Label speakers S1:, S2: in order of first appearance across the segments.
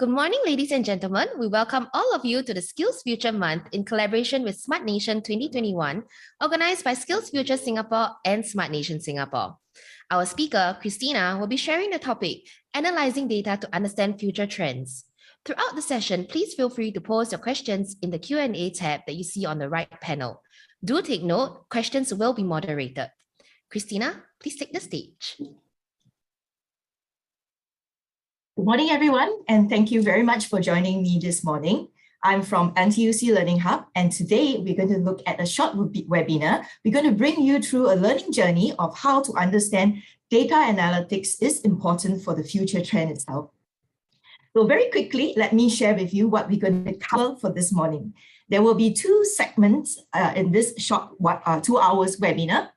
S1: Good morning, ladies and gentlemen. We welcome all of you to the SkillsFuture Month in collaboration with Smart Nation 2021, organized by SkillsFuture Singapore and Smart Nation Singapore. Our speaker, Krystina, will be sharing the topic, Analyzing Data to Understand Future Trends. Throughout the session, please feel free to post your questions in the Q&A tab that you see on the right panel. Do take note, questions will be moderated. Krystina, please take the stage.
S2: Good morning, everyone, and thank you very much for joining me this morning. I'm from NTUC LearningHub, and today we're going to look at a short webinar. We're going to bring you through a learning journey of how to understand data analytics is important for the future trend itself. So very quickly, let me share with you what we're going to cover for this morning. There will be two segments in this short 2 hours webinar.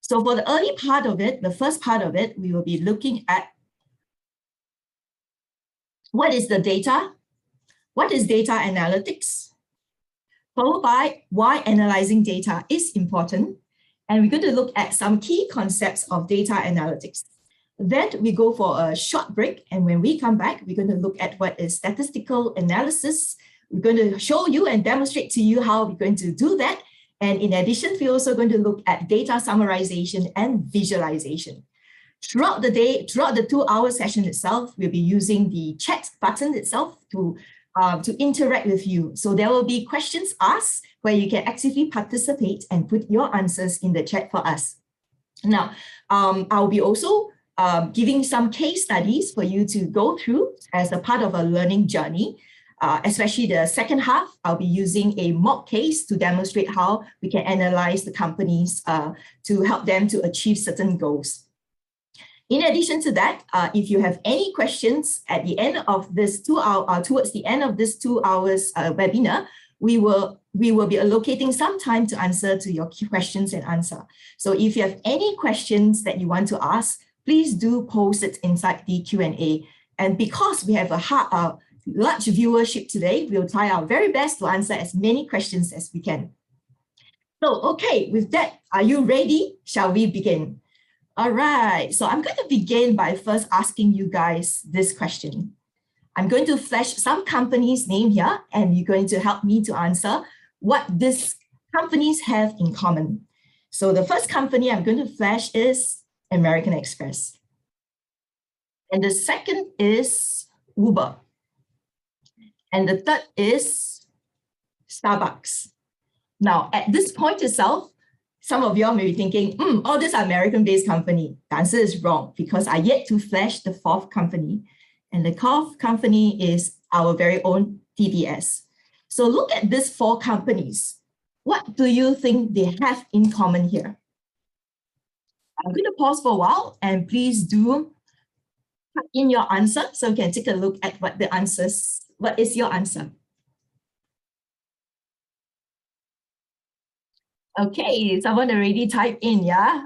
S2: So for the early part of it, the first part of it, we will be looking at what is the data? What is data analytics? Followed by why analyzing data is important. And we're going to look at some key concepts of data analytics. Then we go for a short break. And when we come back, we're going to look at what is statistical analysis. We're going to show you and demonstrate to you how we're going to do that. And in addition, we're also going to look at data summarization and visualization. Throughout the day, throughout the 2 hour session itself, we'll be using the chat button itself to interact with you. So there will be questions asked where you can actively participate and put your answers in the chat for us. Now, I'll be also giving some case studies for you to go through as a part of a learning journey. Especially the second half, I'll be using a mock case to demonstrate how we can analyze the companies to help them to achieve certain goals. In addition to that, if you have any questions at the end of this towards the end of this 2 hours webinar, we will be allocating some time to answer to your questions and answer. So if you have any questions that you want to ask, please do post it inside the Q&A. And because we have a large viewership today, we'll try our very best to answer as many questions as we can. So, okay, with that, are you ready? Shall we begin? All right, so I'm going to begin by first asking you guys this question. I'm going to flash some companies' name here, and you're going to help me to answer what these companies have in common. So the first company I'm going to flash is American Express. And the second is Uber. And the third is Starbucks. Now, at this point itself, some of y'all may be thinking, all these are American-based company. The answer is wrong because I yet to flash the fourth company. And the fourth company is our very own TBS. So look at these 4 companies. What do you think they have in common here? I'm going to pause for a while and please do put in your answer so we can take a look at what is your answer? Okay, someone already typed in, yeah?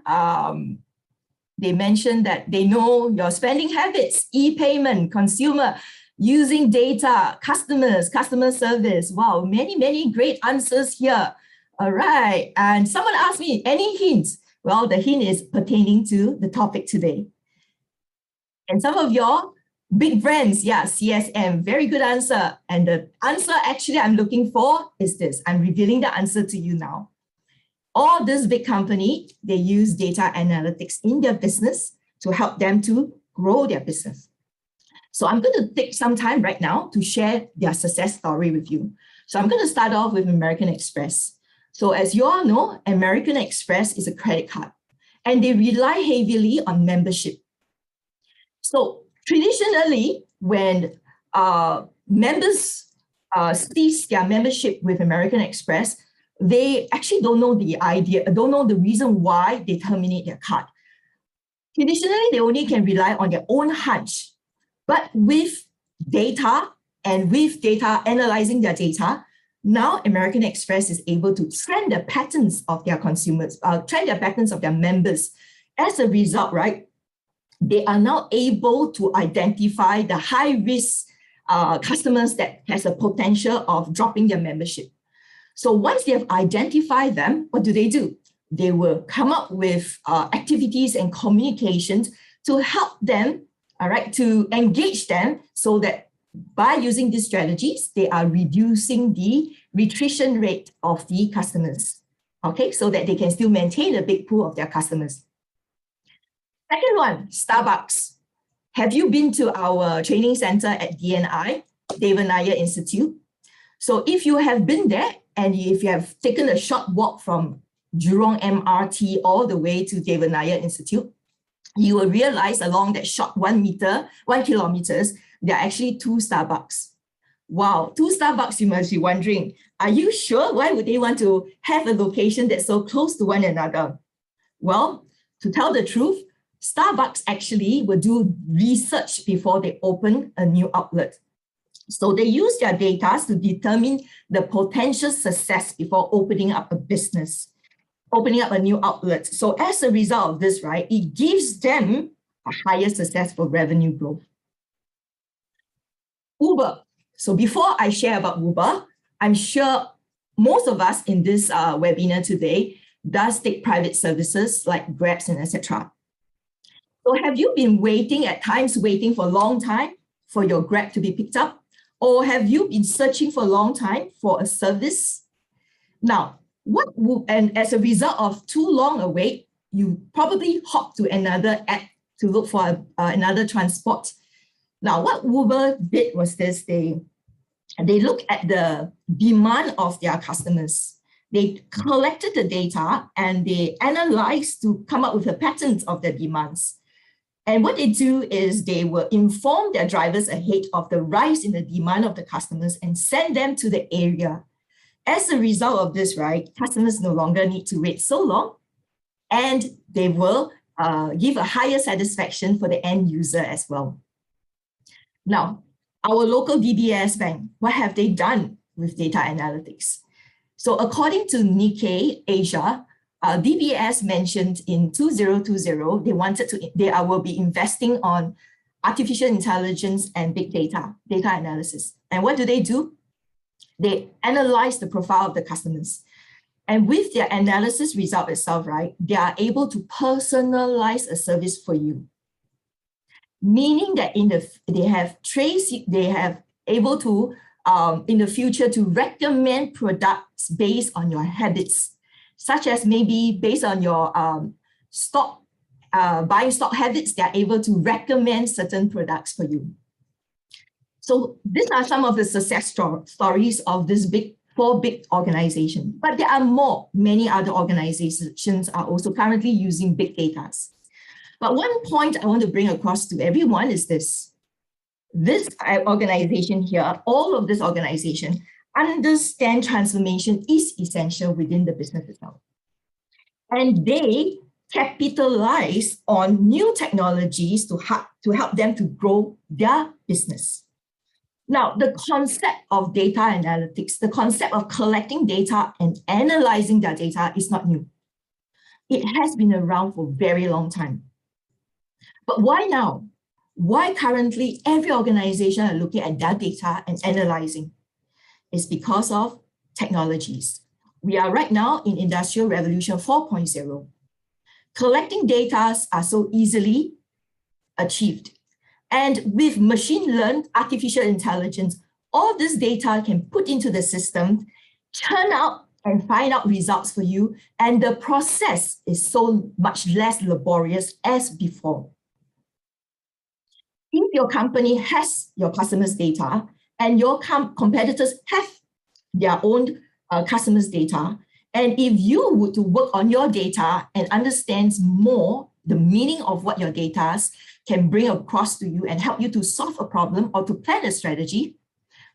S2: They mentioned that they know your spending habits, e-payment, consumer, using data, customers, customer service. Wow, many great answers here. All right, and someone asked me, any hints? Well, the hint is pertaining to the topic today. And some of your big brands, yeah, CSM, very good answer. And the answer actually I'm looking for is this. I'm revealing the answer to you now. All this big company, they use data analytics in their business to help them to grow their business. So I'm going to take some time right now to share their success story with you. So I'm going to start off with American Express. So as you all know, American Express is a credit card and they rely heavily on membership. So traditionally, when members cease their membership with American Express, they actually don't know the reason why they terminate their card. Traditionally, they only can rely on their own hunch. But with data and with data analyzing their data, now American Express is able to trend the patterns of their consumers, trend the patterns of their members. As a result, right, they are now able to identify the high-risk customers that has a potential of dropping their membership. So once they have identified them, what do? They will come up with activities and communications to help them, all right, to engage them so that By using these strategies, they are reducing the attrition rate of the customers, okay, so that they can still maintain a big pool of their customers. Second one, Starbucks. Have you been to our training center at DNI, Devan Nair Institute? So if you have been there and if you have taken a short walk from Jurong MRT all the way to Devan Nair Institute, you will realize along that short 1 kilometers, there are actually 2 Starbucks. Wow, 2 Starbucks, you must be wondering, are you sure? Why would they want to have a location that's so close to one another? Well, to tell the truth, Starbucks actually will do research before they open a new outlet. So they use their data to determine the potential success before opening up a business, opening up a new outlet. So as a result of this, right, it gives them a higher success for revenue growth. Uber. So before I share about Uber, I'm sure most of us in this webinar today does take private services like Grabs and etc. So have you been waiting for a long time for your Grab to be picked up? Or have you been searching for a long time for a service? Now, and as a result of too long a wait, you probably hop to another app to look for another transport. Now, what Uber did was this: they looked at the demand of their customers. They collected the data and they analyzed to come up with a pattern of their demands. And what they do is they will inform their drivers ahead of the rise in the demand of the customers and send them to the area. As a result of this, right, customers no longer need to wait so long, and they will give a higher satisfaction for the end user as well. Now, our local DBS bank, what have they done with data analytics? So according to Nikkei Asia, DBS mentioned in 2020, they will be investing on artificial intelligence and big data analysis. And what do? They analyze the profile of the customers. And with their analysis result itself, right, they are able to personalize a service for you. Meaning that they have able to, in the future, to recommend products based on your habits, such as maybe based on your buying stock habits, they are able to recommend certain products for you. So these are some of the success stories of this four big organizations. But there are more. Many other organizations are also currently using big data. But one point I want to bring across to everyone is this. This organization here, all of this organization, understand transformation is essential within the business itself. And they capitalize on new technologies to help them to grow their business. Now, the concept of data analytics, the concept of collecting data and analyzing that data is not new. It has been around for a very long time. But why now? Why currently every organization are looking at that data and analyzing? It's because of technologies. We are right now in Industrial Revolution 4.0. Collecting data are so easily achieved. And with machine learned artificial intelligence, all this data can put into the system, churn out and find out results for you. And the process is so much less laborious as before. If your company has your customers' data and your competitors have their own customers' data, and if you were to work on your data and understand more the meaning of what your data can bring across to you and help you to solve a problem or to plan a strategy,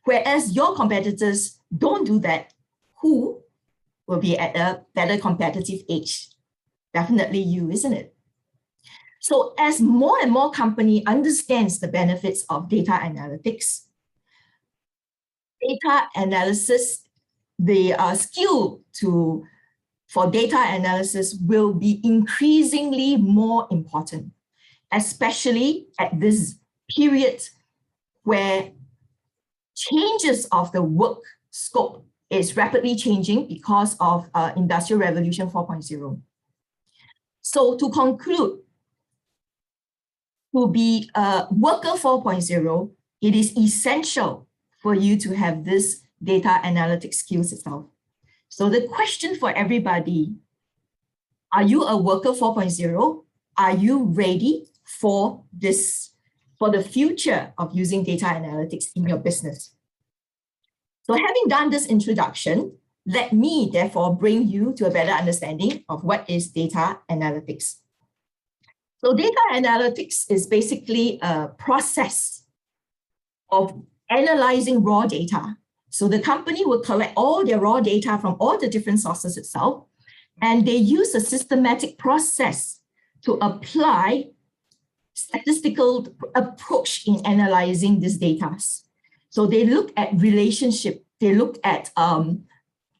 S2: whereas your competitors don't do that, who will be at a better competitive edge? Definitely you, isn't it? So as more and more company understands the benefits of data analytics, data analysis, the skill for data analysis will be increasingly more important, especially at this period where changes of the work scope is rapidly changing because of Industrial Revolution 4.0. So to conclude, to be a worker 4.0, it is essential for you to have this data analytics skills itself. So the question for everybody, are you a worker 4.0? Are you ready for this, for the future of using data analytics in your business? So having done this introduction, let me therefore bring you to a better understanding of what is data analytics. So data analytics is basically a process of analyzing raw data. So the company will collect all their raw data from all the different sources itself, and they use a systematic process to apply statistical approach in analyzing these data. So they look at relationship, they look at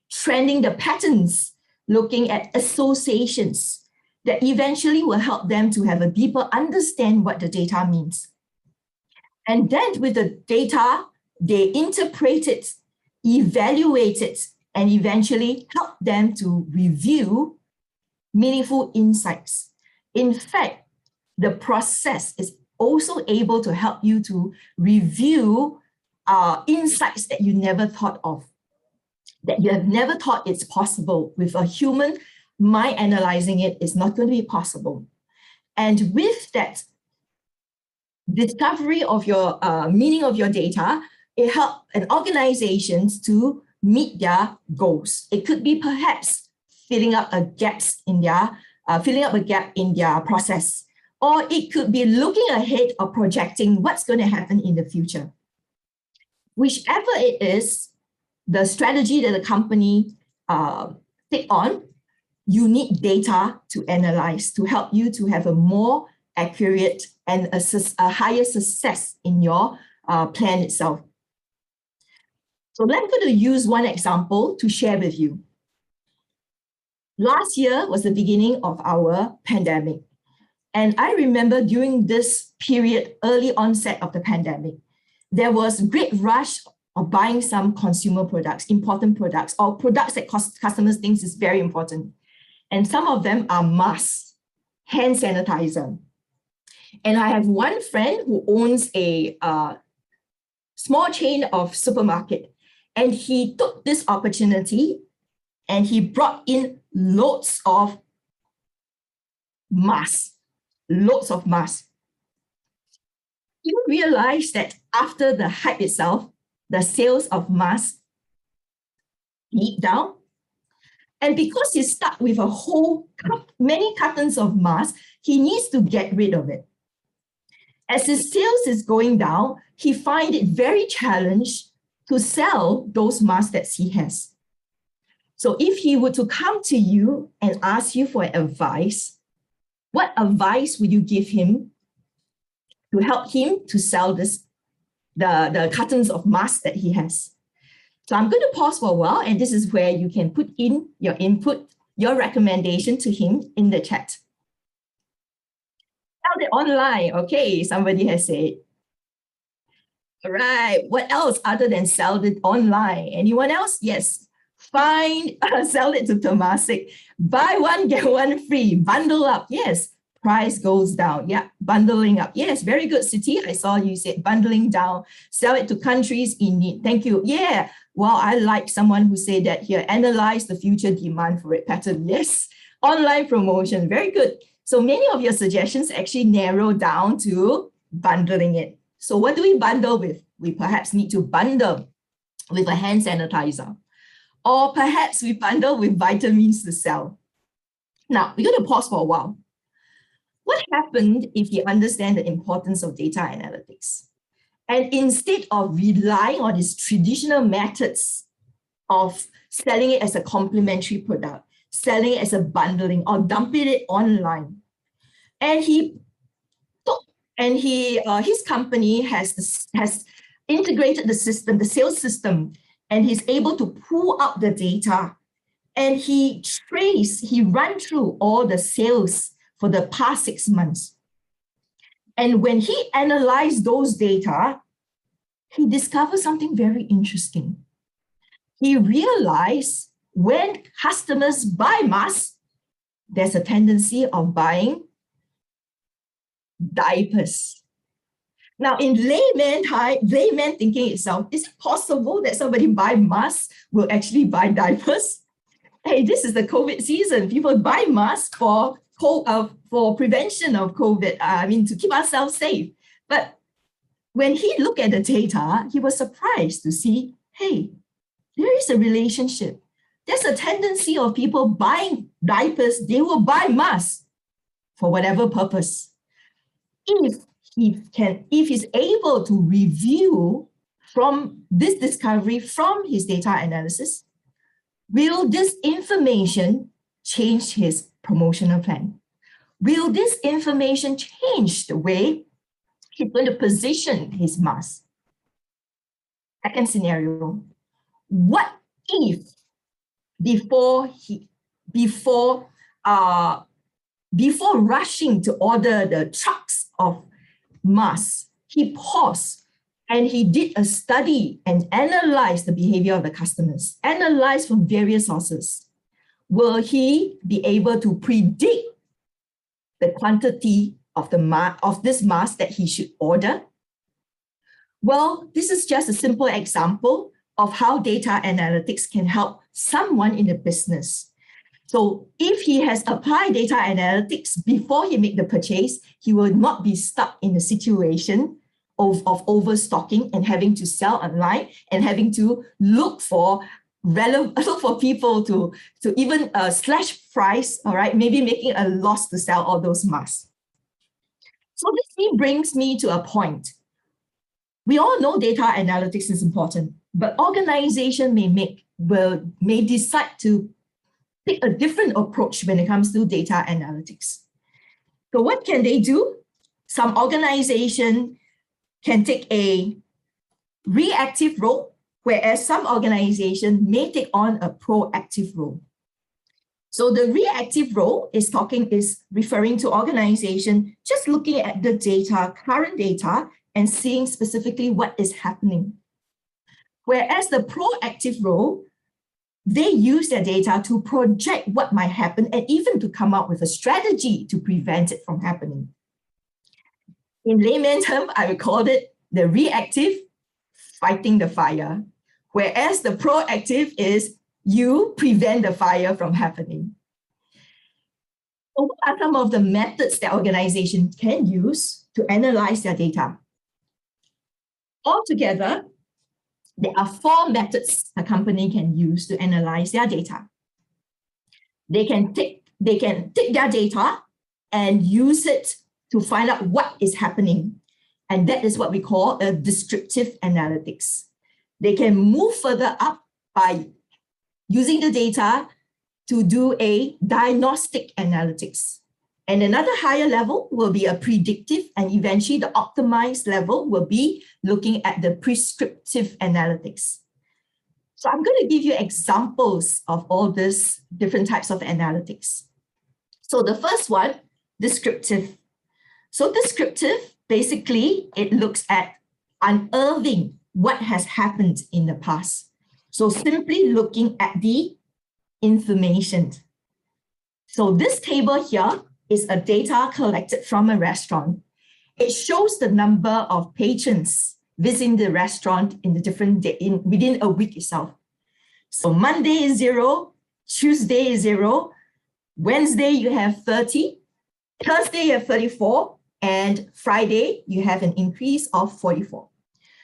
S2: trending the patterns, looking at associations that eventually will help them to have a deeper understand what the data means. And then with the data, they interpret it, evaluate it, and eventually help them to review meaningful insights. In fact, the process is also able to help you to review insights that you never thought of, that you have never thought it's possible. With a human mind analyzing it, it's not going to be possible. And with that discovery of your meaning of your data, it helps an organizations to meet their goals. It could be perhaps filling up a gap in their process, or it could be looking ahead or projecting what's going to happen in the future. Whichever it is, the strategy that the company take on, you need data to analyze to help you to have a more accurate and a higher success in your plan itself. So I'm going to use one example to share with you. Last year was the beginning of our pandemic. And I remember during this period, early onset of the pandemic, there was a great rush of buying some consumer products, important products, or products that customers think is very important. And some of them are masks, hand sanitizer. And I have one friend who owns a small chain of supermarket. And he took this opportunity and he brought in loads of masks, loads of masks. You realize that after the hype itself, the sales of masks deep down. And because he's stuck with a whole many cartons of masks, he needs to get rid of it. As his sales is going down, he finds it very challenged to sell those masks that he has. So if he were to come to you and ask you for advice, what advice would you give him to help him to sell the cartons of masks that he has? So I'm going to pause for a while, and this is where you can put in your input, your recommendation to him in the chat. Sell it online. Okay, somebody has said. All right, what else other than sell it online? Anyone else? Yes. Sell it to Temasek. Buy one, get one free. Bundle up. Yes. Price goes down. Yeah. Bundling up. Yes. Very good, Siti. I saw you said bundling down. Sell it to countries in need. Thank you. Yeah. Well, I like someone who said that here. Analyze the future demand for it pattern. Yes. Online promotion. Very good. So many of your suggestions actually narrow down to bundling it. So what do we bundle with? We perhaps need to bundle with a hand sanitizer. Or perhaps we bundle with vitamins to sell. Now, we're going to pause for a while. What happened if you understand the importance of data analytics? And instead of relying on these traditional methods of selling it as a complementary product, selling it as a bundling, or dumping it online, and his company has integrated the system, the sales system, and he's able to pull out the data, and he run through all the sales for the past 6 months. And when he analyzed those data, he discovered something very interesting. He realized when customers buy masks, there's a tendency of buying diapers. Now, in layman thinking itself, is it possible that somebody buy masks will actually buy diapers? Hey, this is the COVID season. People buy masks for prevention of COVID. To keep ourselves safe. But when he looked at the data, he was surprised to see, hey, there is a relationship. There's a tendency of people buying diapers. They will buy masks for whatever purpose. If he's able to review from this discovery from his data analysis, will this information change his promotional plan? Will this information change the way he's going to position his mask? Second scenario, what if before rushing to order the trucks of masks, he paused and he did a study and analyzed the behavior of the customers, analyzed from various sources. Will he be able to predict the quantity of this mask that he should order? Well, this is just a simple example of how data analytics can help someone in the business. So if he has applied data analytics before he make the purchase, he will not be stuck in a situation of overstocking and having to sell online and having to look for people to even slash price, all right, maybe making a loss to sell all those masks. So this brings me to a point. We all know data analytics is important, but organization may decide to take a different approach when it comes to data analytics. So what can they do? Some organization can take a reactive role, whereas some organization may take on a proactive role. So the reactive role is referring to organization just looking at the data, current data, and seeing specifically what is happening. Whereas the proactive role, they use their data to project what might happen and even to come up with a strategy to prevent it from happening. In layman term, I would call it the reactive fighting the fire, whereas the proactive is you prevent the fire from happening. So what are some of the methods that organizations can use to analyze their data? Altogether, there are 4 methods a company can use to analyze their data. They can take their data and use it to find out what is happening. And that is what we call a descriptive analytics. They can move further up by using the data to do a diagnostic analytics. And another higher level will be a predictive, and eventually the optimized level will be looking at the prescriptive analytics. So I'm going to give you examples of all these different types of analytics. So the first one, descriptive. So descriptive, basically, it looks at unearthing what has happened in the past. So simply looking at the information. So this table here is a data collected from a restaurant. It shows the number of patrons visiting the restaurant in the different within a week itself. So Monday is 0, Tuesday is 0, Wednesday you have 30, Thursday you have 34, and Friday you have an increase of 44.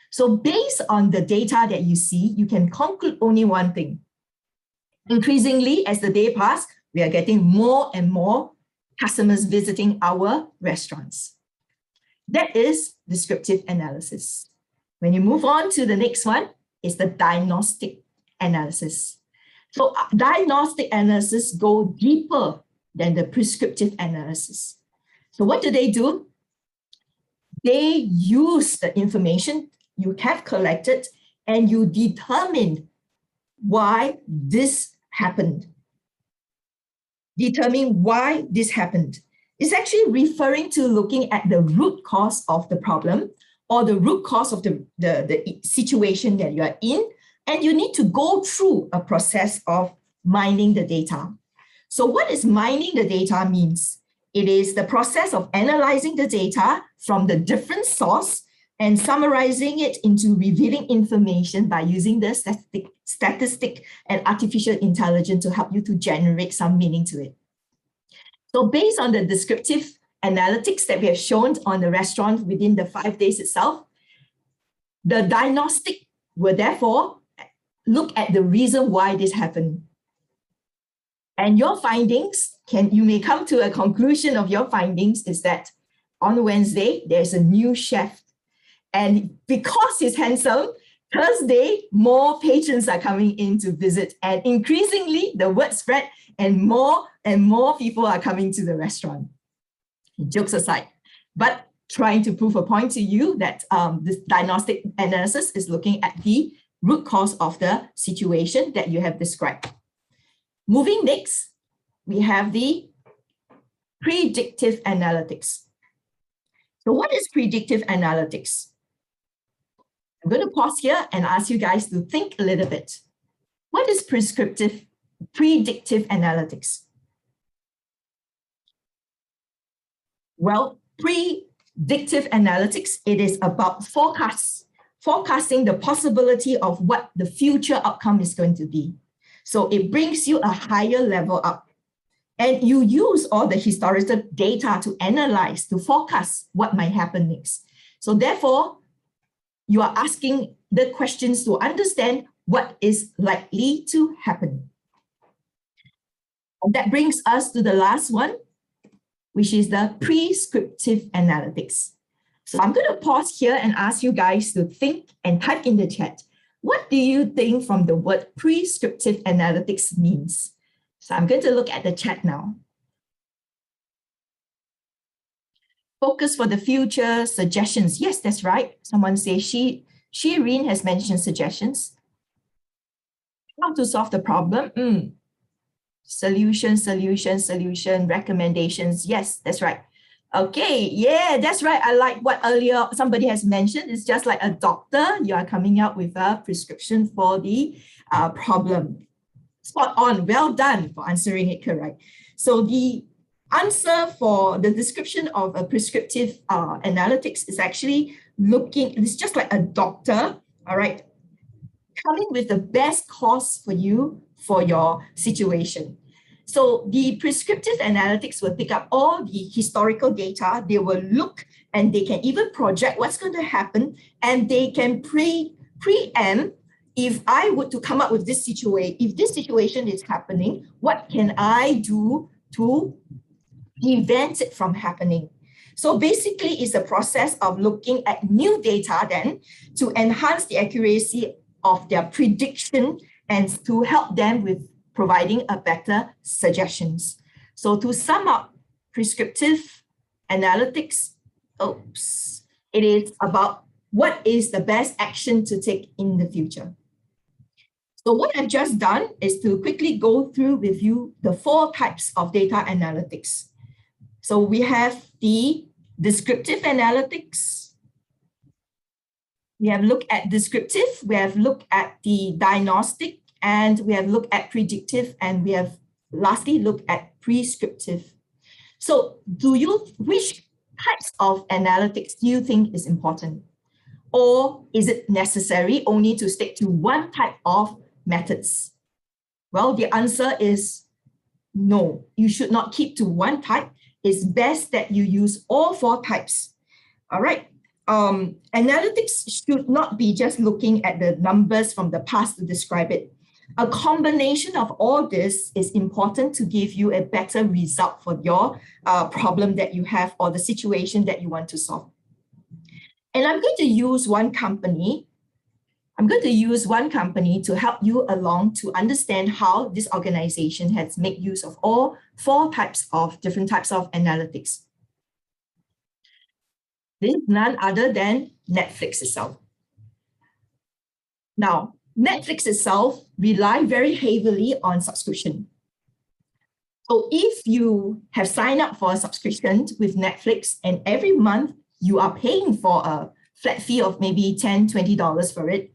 S2: So based on the data that you see, you can conclude only one thing. Increasingly, as the day passes, we are getting more and more customers visiting our restaurants. That is descriptive analysis. When you move on to the next one, is the diagnostic analysis. So diagnostic analysis go deeper than the prescriptive analysis. So what do? They use the information you have collected and you determine why this happened. Determine why this happened. It's actually referring to looking at the root cause of the problem or the root cause of the situation that you are in, and you need to go through a process of mining the data. So what is mining the data means? It is the process of analyzing the data from the different source and summarizing it into revealing information by using the statistic and artificial intelligence to help you to generate some meaning to it. So based on the descriptive analytics that we have shown on the restaurant within the 5 days itself, the diagnostic will therefore look at the reason why this happened. And your findings, you may come to a conclusion of your findings is that on Wednesday, there's a new chef. And because he's handsome, Thursday, more patrons are coming in to visit. And increasingly, the word spread and more people are coming to the restaurant. Jokes aside, but trying to prove a point to you that this diagnostic analysis is looking at the root cause of the situation that you have described. Moving next, we have the predictive analytics. So what is predictive analytics? I'm going to pause here and ask you guys to think a little bit. What is predictive analytics? Well, predictive analytics, it is about forecasting the possibility of what the future outcome is going to be. So it brings you a higher level up. And you use all the historical data to analyze, to forecast what might happen next. So therefore, you are asking the questions to understand what is likely to happen. And that brings us to the last one, which is the prescriptive analytics. So I'm going to pause here and ask you guys to think and type in the chat. What do you think from the word prescriptive analytics means? So I'm going to look at the chat now. Focus for the future, suggestions. Yes, that's right. Someone says Shireen has mentioned suggestions. How to solve the problem? Solution, recommendations. Yes, that's right. Okay, yeah, that's right. I like what earlier somebody has mentioned. It's just like a doctor. You are coming out with a prescription for the problem. Spot on. Well done for answering it correct. So the answer for the description of a prescriptive analytics is actually it's just like a doctor, all right, coming with the best course for you for your situation. So the prescriptive analytics will pick up all the historical data. They will look and they can even project what's going to happen, and they can preempt if I were to come up with this situation, if this situation is happening, what can I do to prevent it from happening? So basically, it's a process of looking at new data then to enhance the accuracy of their prediction and to help them with providing a better suggestions. So to sum up, prescriptive analytics, it is about what is the best action to take in the future. So what I've just done is to quickly go through with you the 4 types of data analytics. So we have the descriptive analytics. We have looked at descriptive, we have looked at the diagnostic, and we have looked at predictive, and we have lastly looked at prescriptive. So which types of analytics do you think is important? Or is it necessary only to stick to one type of methods? Well, the answer is no. You should not keep to one type. It's best that you use all 4 types. All right. Analytics should not be just looking at the numbers from the past to describe it. A combination of all this is important to give you a better result for your problem that you have or the situation that you want to solve. And I'm going to use one company. I'm going to use one company to help you along to understand how this organization has made use of all 4 different types of analytics. This is none other than Netflix itself. Now, Netflix itself relies very heavily on subscription. So if you have signed up for a subscription with Netflix and every month you are paying for a flat fee of maybe $10, $20 for it,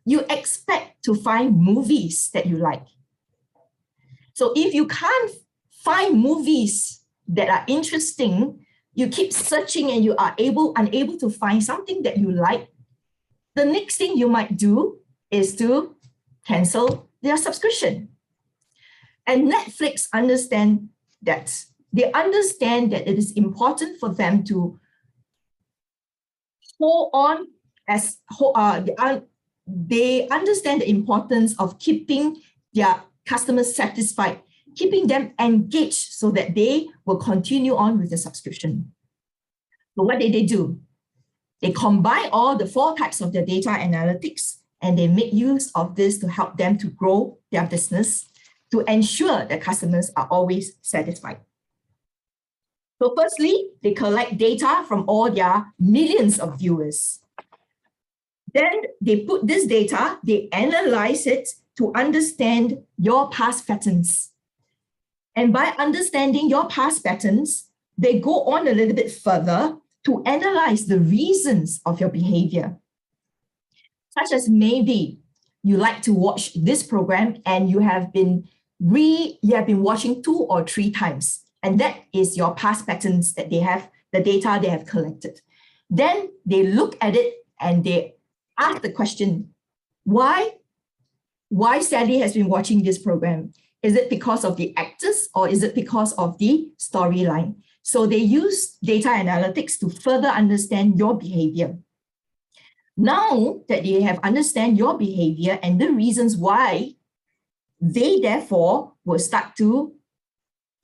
S2: you expect to find movies that you like. So if you can't find movies that are interesting, you keep searching and you are unable to find something that you like, the next thing you might do is to cancel their subscription. And Netflix understand that. They understand that it is important for them to hold on they understand the importance of keeping their customers satisfied, keeping them engaged so that they will continue on with the subscription. So what did they do? They combine all the 4 types of their data analytics, and they make use of this to help them to grow their business, to ensure that customers are always satisfied. So firstly, they collect data from all their millions of viewers. Then they put this data, they analyze it to understand your past patterns. And by understanding your past patterns, they go on a little bit further to analyze the reasons of your behavior. Such as maybe you like to watch this program and you have been watching 2 or 3 times. And that is your past patterns that they have, the data they have collected. Then they look at it and they ask the question, why Sally has been watching this program? Is it because of the actors or is it because of the storyline? So they use data analytics to further understand your behavior. Now that they have understand your behavior and the reasons why, they therefore will start to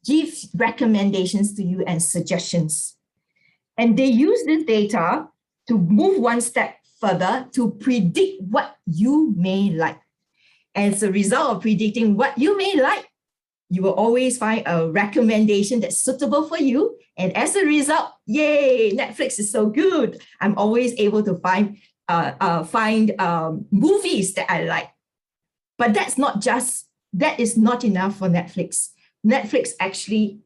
S2: give recommendations to you and suggestions. And they use this data to move one step further to predict what you may like. As a result of predicting what you may like, you will always find a recommendation that's suitable for you. And as a result, yay, Netflix is so good. I'm always able to find movies that I like. But that is not enough for Netflix. Netflix actually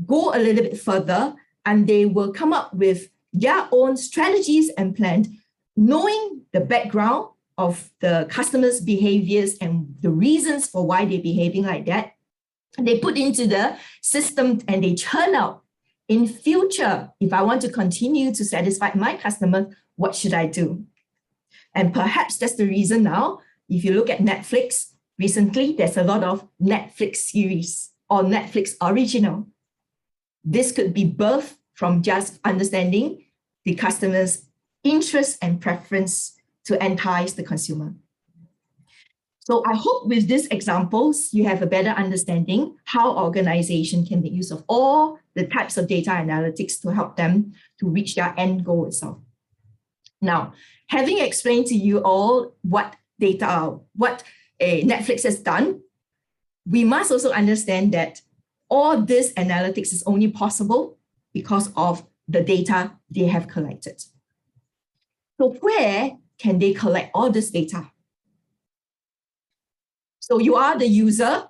S2: go a little bit further and they will come up with their own strategies and plans, knowing the background of the customers' behaviors and the reasons for why they're behaving like that. And they put into the system and they churn out, in future, if I want to continue to satisfy my customer, what should I do? And perhaps that's the reason now, if you look at Netflix, recently, there's a lot of Netflix series or Netflix original. This could be birthed from just understanding the customer's interest and preference to entice the consumer. So I hope with these examples, you have a better understanding how organization can make use of all the types of data analytics to help them to reach their end goal itself. Now, having explained to you all what Netflix has done, we must also understand that all this analytics is only possible because of the data they have collected. So where can they collect all this data? So you are the user,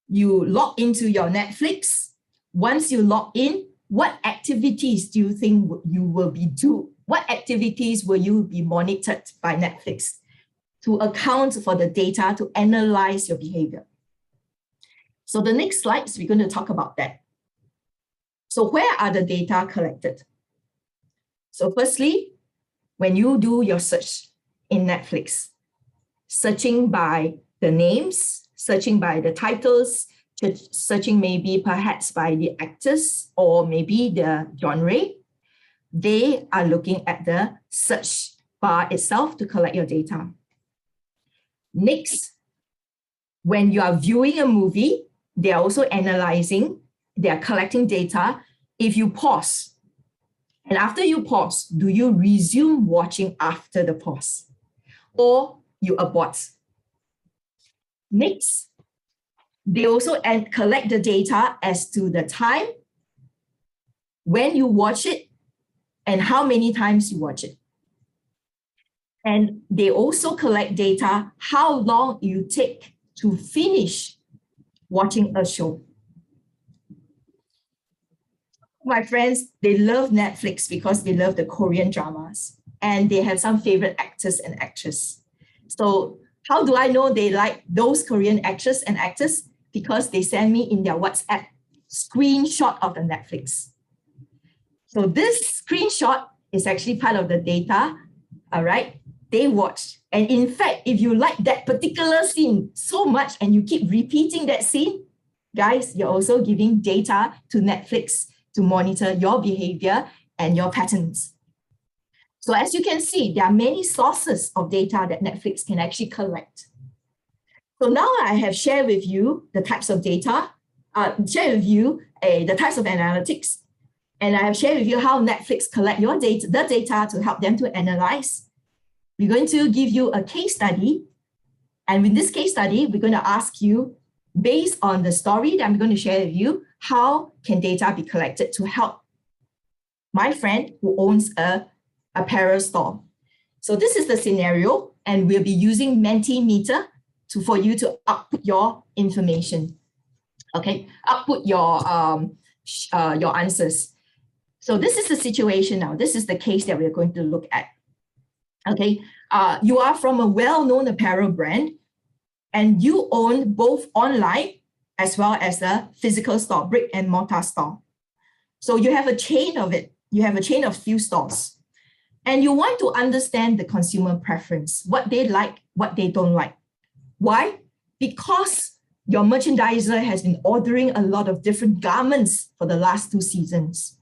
S2: you log into your Netflix. Once you log in, what activities do you think you will be doing? What activities will you be monitored by Netflix to account for the data to analyze your behavior? So the next slides, we're going to talk about that. So where are the data collected? So firstly, when you do your search in Netflix, searching by the names, searching by the titles, searching maybe perhaps by the actors or maybe the genre, they are looking at the search bar itself to collect your data. Next, when you are viewing a movie, they are also analyzing, they are collecting data. If you pause, and after you pause, do you resume watching after the pause? Or you abort? Next, they also collect the data as to the time, when you watch it, and how many times you watch it. And they also collect data, how long you take to finish watching a show. My friends, they love Netflix because they love the Korean dramas and they have some favorite actors and actresses. So how do I know they like those Korean actors and actors? Because they send me in their WhatsApp screenshot of the Netflix. So this screenshot is actually part of the data, all right? They watched. And in fact, if you like that particular scene so much and you keep repeating that scene, guys, you're also giving data to Netflix to monitor your behavior and your patterns. So as you can see, there are many sources of data that Netflix can actually collect. So now I have shared with you the types of data, shared with you the types of analytics, and I have shared with you how Netflix collect your data, the data to help them to analyze. We're going to give you a case study. And with this case study, we're going to ask you, based on the story that I'm going to share with you, how can data be collected to help my friend who owns a apparel store. So this is the scenario, and we'll be using Mentimeter for you to output your information. Okay, output your answers. So this is the situation now. This is the case that we're going to look at. Okay, you are from a well-known apparel brand, and you own both online as well as a physical store, brick and mortar store. So you have a chain of it. You have a chain of few stores. And you want to understand the consumer preference, what they like, what they don't like. Why? Because your merchandiser has been ordering a lot of different garments for the last 2 seasons.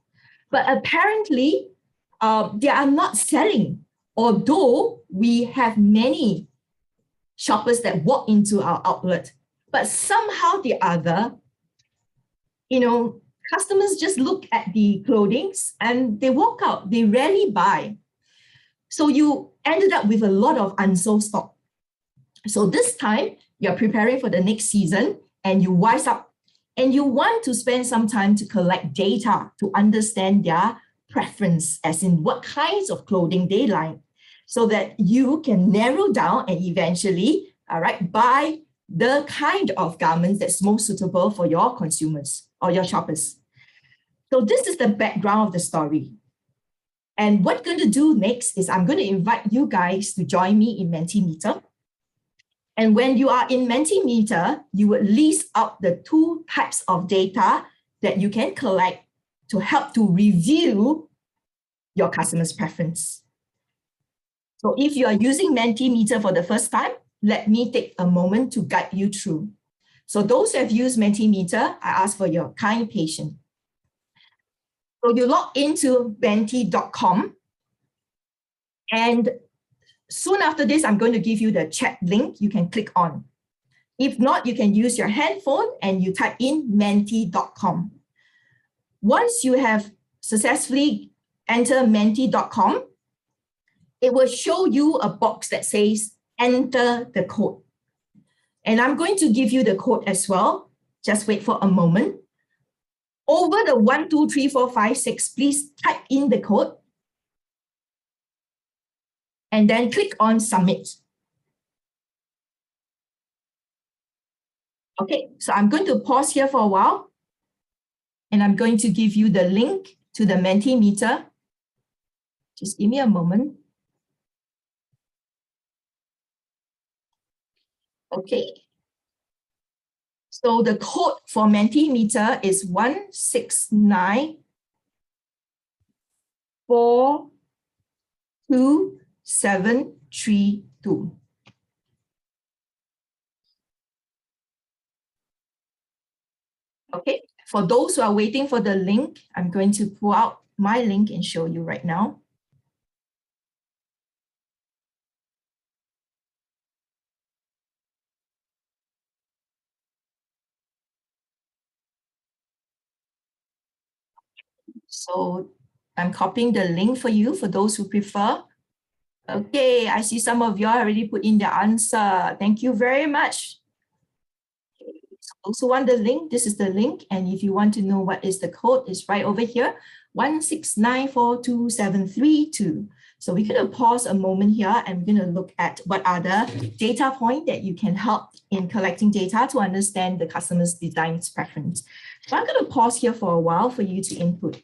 S2: But apparently, they are not selling, although we have many shoppers that walk into our outlet. But somehow the other, customers just look at the clothing and they walk out. They rarely buy. So you ended up with a lot of unsold stock. So this time, you're preparing for the next season and you wise up and you want to spend some time to collect data to understand their preference, as in what kinds of clothing they like, so that you can narrow down and eventually, buy the kind of garments that's most suitable for your consumers or your shoppers. So this is the background of the story. And what I'm going to do next is I'm going to invite you guys to join me in Mentimeter. And when you are in Mentimeter, you would list out the 2 types of data that you can collect to help to review your customer's preference. So if you are using Mentimeter for the first time, let me take a moment to guide you through. So those who have used Mentimeter, I ask for your kind patience. So you log into menti.com, and soon after this, I'm going to give you the chat link you can click on. If not, you can use your handphone and you type in menti.com. Once you have successfully entered menti.com, it will show you a box that says enter the code. And I'm going to give you the code as well. Just wait for a moment. Over the 1, 2, 3, 4, 5, 6, please type in the code and then click on submit. Okay, so I'm going to pause here for a while and I'm going to give you the link to the Mentimeter. Just give me a moment. Okay. So the code for Mentimeter is 169422732. Okay, for those who are waiting for the link, I'm going to pull out my link and show you right now. So I'm copying the link for you for those who prefer. Okay, I see some of you already put in the answer. Thank you very much. So also want the link, this is the link. And if you want to know what is the code, it's right over here, 169422732. So we're going to pause a moment here and we're going to look at what are the data points that you can help in collecting data to understand the customer's design preference. So I'm going to pause here for a while for you to input.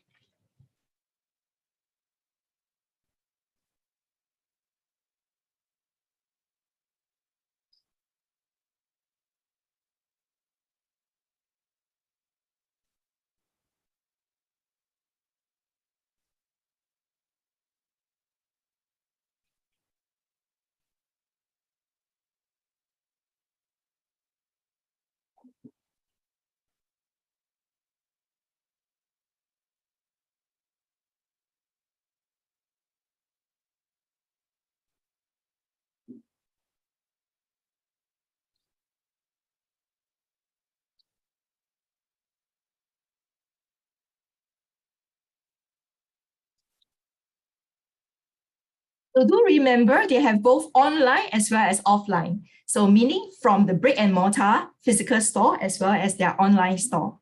S2: So do remember they have both online as well as offline. So meaning from the brick and mortar physical store as well as their online store.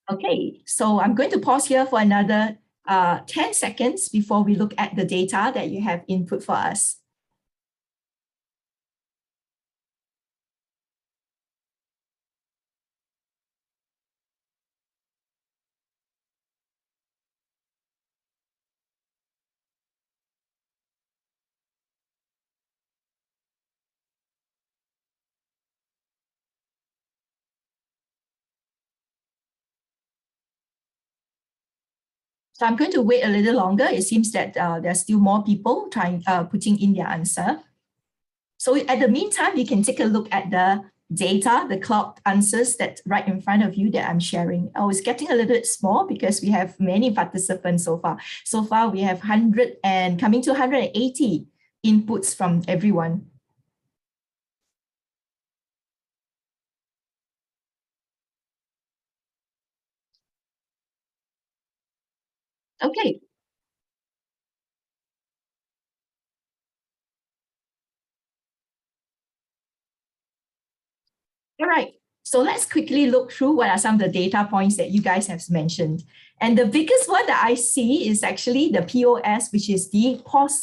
S2: Okay, so I'm going to pause here for another 10 seconds before we look at the data that you have input for us. So I'm going to wait a little longer. It seems that there's still more people putting in their answer. So at the meantime, you can take a look at the data, the cloud answers that's right in front of you that I'm sharing. Oh, it's getting a little bit small because we have many participants so far. So far, we have 100 and coming to 180 inputs from everyone. Okay. All right. So let's quickly look through what are some of the data points that you guys have mentioned. And the biggest one that I see is actually the POS, which is the POS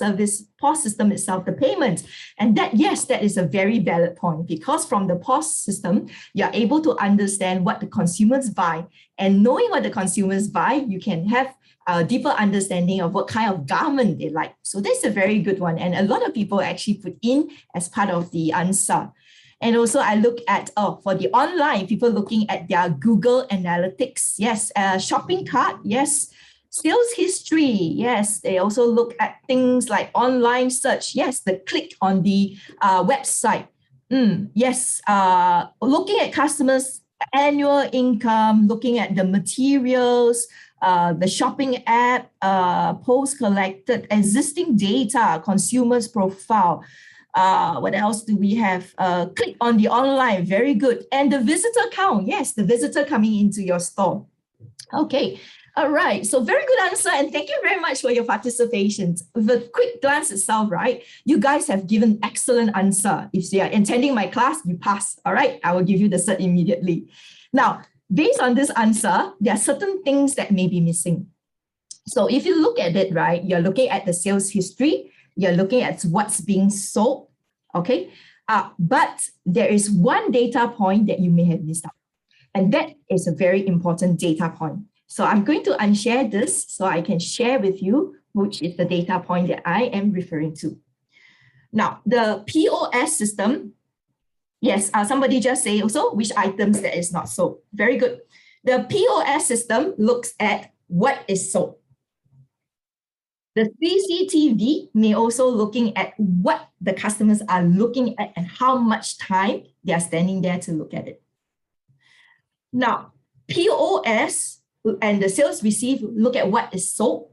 S2: system itself, the payment. And that, yes, that is a very valid point because from the POS system, you're able to understand what the consumers buy. And knowing what the consumers buy, you can have a deeper understanding of what kind of garment they like. So that's a very good one. And a lot of people actually put in as part of the answer. And also I look at, for the online, people looking at their Google Analytics. Yes, shopping cart. Yes, sales history. Yes, they also look at things like online search. Yes, the click on the website. Yes, looking at customers' annual income, looking at the materials, the shopping app, post-collected, existing data, consumers' profile. What else do we have? Click on the online, very good. And the visitor count, yes, the visitor coming into your store. Okay, all right, so very good answer and thank you very much for your participation. With a quick glance itself, right, you guys have given excellent answer. If you are attending my class, you pass, all right? I will give you the cert immediately. Now, based on this answer, there are certain things that may be missing. So if you look at it, right, you're looking at the sales history, you're looking at what's being sold, okay? But there is one data point that you may have missed out, and that is a very important data point. So I'm going to unshare this so I can share with you, which is the data point that I am referring to. Now, the POS system, yes, somebody just say also which items that is not sold. Very good. The POS system looks at what is sold. The CCTV may also looking at what the customers are looking at and how much time they are standing there to look at it. Now, POS and the sales received look at what is sold.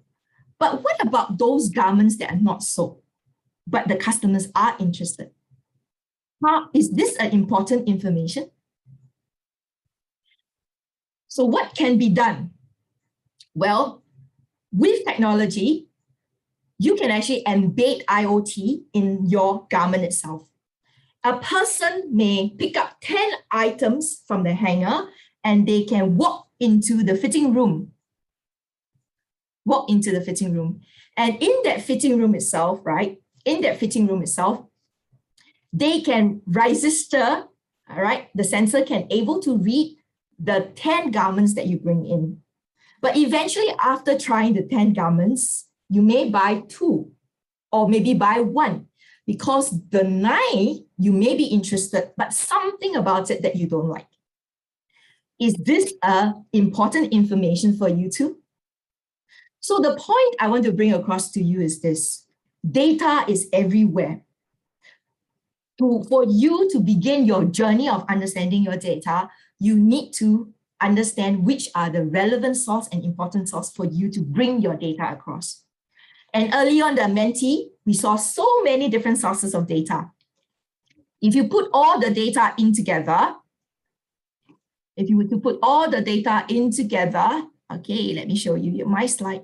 S2: But what about those garments that are not sold, but the customers are interested? How is this an important information? So what can be done? Well, with technology, you can actually embed IoT in your garment itself. A person may pick up 10 items from the hanger and they can walk into the fitting room. And in that fitting room itself, right? In that fitting room itself, they can register, all right? The sensor can able to read the 10 garments that you bring in. But eventually, after trying the 10 garments, you may buy 2 or maybe buy 1 because the 9 you may be interested, but something about it that you don't like. Is this important information for you too? So the point I want to bring across to you is this: data is everywhere. For you to begin your journey of understanding your data, you need to understand which are the relevant source and important source for you to bring your data across. And early on the Mendy, we saw so many different sources of data. If you put all the data in together, Okay, let me show you my slide.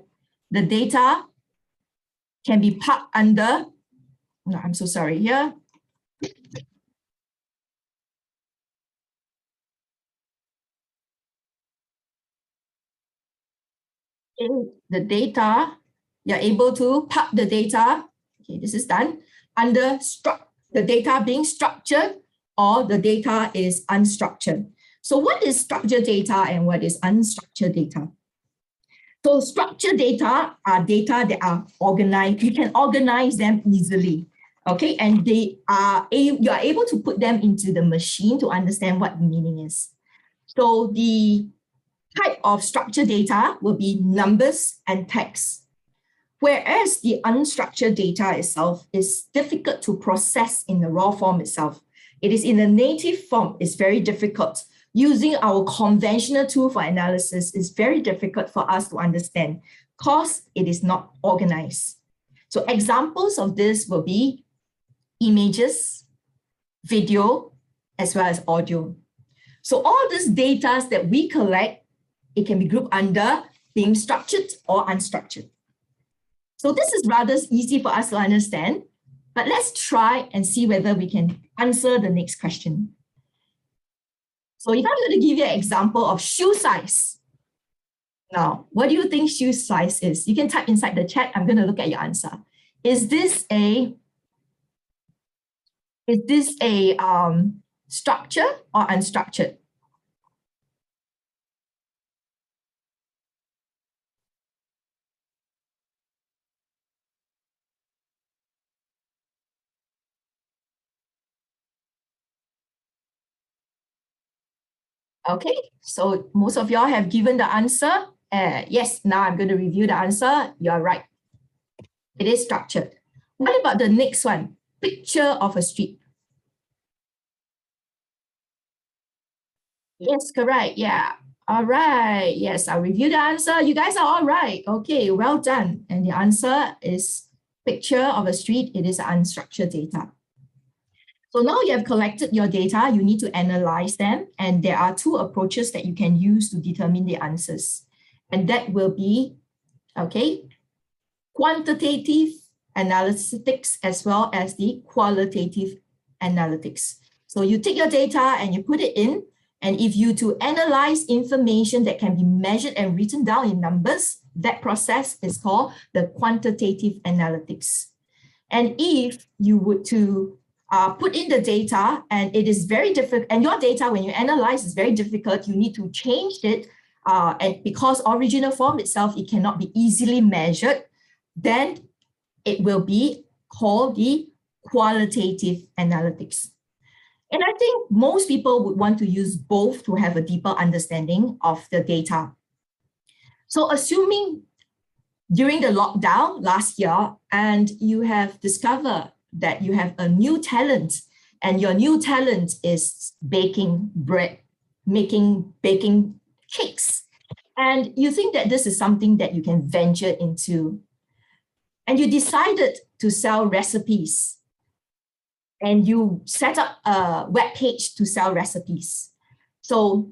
S2: The data can be parked under, no, I'm so sorry here. The data, you're able to park the data, okay, this is done, under the data being structured or the data is unstructured. So what is structured data and what is unstructured data? So structured data are data that are organized. You can organize them easily, okay? And you are able to put them into the machine to understand what the meaning is. So the type of structured data will be numbers and text, whereas the unstructured data itself is difficult to process in the raw form itself. It is in a native form, it's very difficult. Using our conventional tool for analysis is very difficult for us to understand because it is not organized. So examples of this will be images, video, as well as audio. So all these data that we collect, it can be grouped under being structured or unstructured. So this is rather easy for us to understand, but let's try and see whether we can answer the next question. So if I'm going to give you an example of shoe size. Now, what do you think shoe size is? You can type inside the chat. I'm going to look at your answer. Is this a structured or unstructured? Okay, so most of y'all have given the answer. Yes, now I'm going to review the answer. You're right. It is structured. What about the next one? Picture of a street. Yes, correct. Yeah. All right. Yes, I'll review the answer. You guys are all right. Okay, well done. And the answer is picture of a street. It is unstructured data. So now you have collected your data, you need to analyze them. And there are two approaches that you can use to determine the answers. And that will be, okay, quantitative analytics as well as the qualitative analytics. So you take your data and you put it in. And if you to analyze information that can be measured and written down in numbers, that process is called the quantitative analytics. And if you would to put in the data and it is very difficult, and your data when you analyze is very difficult, you need to change it. And because original form itself, it cannot be easily measured, then it will be called the qualitative analytics. And I think most people would want to use both to have a deeper understanding of the data. So assuming during the lockdown last year, and you have discovered that you have a new talent, and your new talent is baking bread, baking cakes. And you think that this is something that you can venture into. And you decided to sell recipes. And you set up a web page to sell recipes. So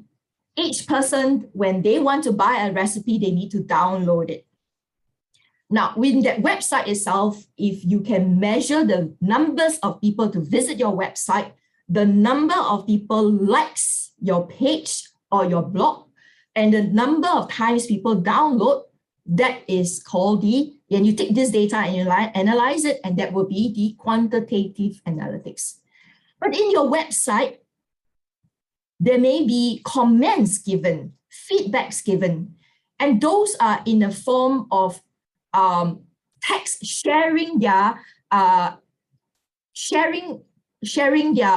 S2: each person, when they want to buy a recipe, they need to download it. Now, within that website itself, if you can measure the numbers of people to visit your website, the number of people likes your page or your blog, and the number of times people download, that is called and you take this data and you analyze it, and that will be the quantitative analytics. But in your website, there may be comments given, feedbacks given, and those are in the form of text sharing their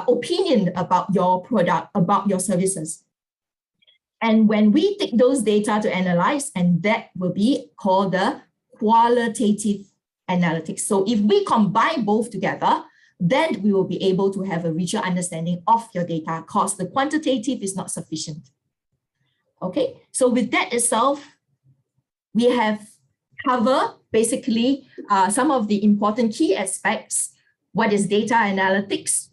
S2: opinion about your product, about your services. And when we take those data to analyze, and that will be called the qualitative analytics. So if we combine both together, then we will be able to have a richer understanding of your data, because the quantitative is not sufficient. Okay, so with that itself, we have covered basically some of the important key aspects. What is data analytics?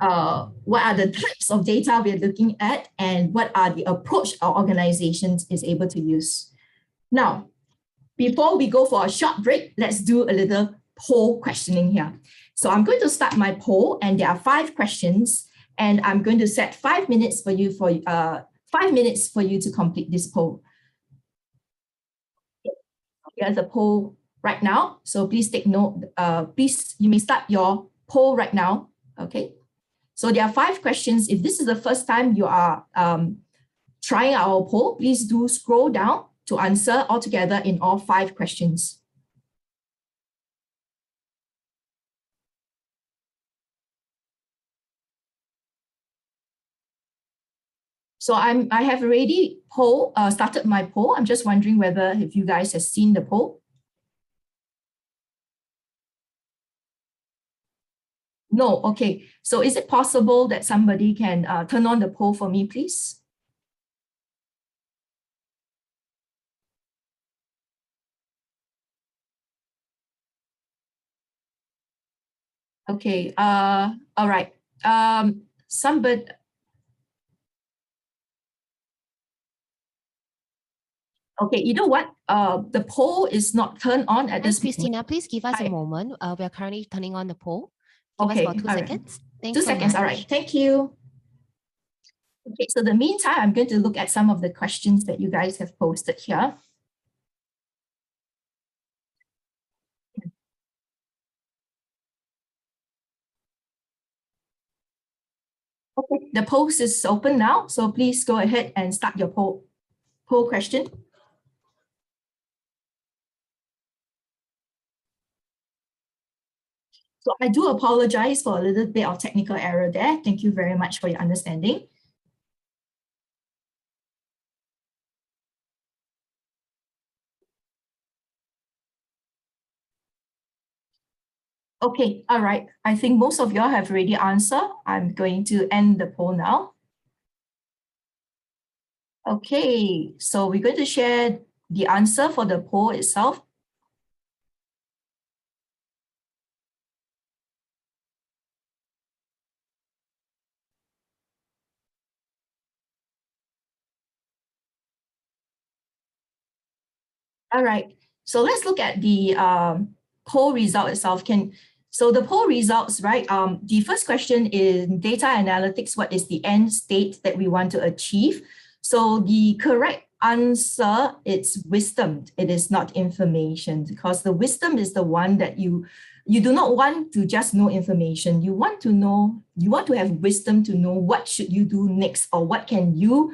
S2: what are the types of data we're looking at, and what are the approach our organizations is able to use. Now, before we go for a short break, let's do a little poll questioning here. So I'm going to start my poll, and there are 5 questions, and I'm going to set 5 minutes for you to complete this poll. Here's the poll right now. So please take note. Please, you may start your poll right now. Okay. So there are 5 questions. If this is the first time you are trying our poll, please do scroll down to answer altogether in all 5 questions. So I have already started my poll. I'm just wondering whether if you guys have seen the poll. No, okay. So is it possible that somebody can turn on the poll for me, please? Okay, all right. Somebody. Okay, you know what? The poll is not turned on at this moment.
S1: Krystina, please give us a moment. We are currently turning on the poll. Give us about 2 seconds. Thanks
S2: 2 seconds, all right. Thank you. Okay, so in the meantime, I'm going to look at some of the questions that you guys have posted here. Okay, the poll is open now, so please go ahead and start your poll question. So I do apologize for a little bit of technical error there. Thank you very much for your understanding. Okay, all right. I think most of y'all have already answered. I'm going to end the poll now. Okay, so we're going to share the answer for the poll itself. All right, so let's look at the poll result itself. So the poll results, right? The first question is data analytics. What is the end state that we want to achieve? So the correct answer is wisdom. It is not information, because the wisdom is the one that you do not want to just know information. You want to have wisdom to know what should you do next, or what can you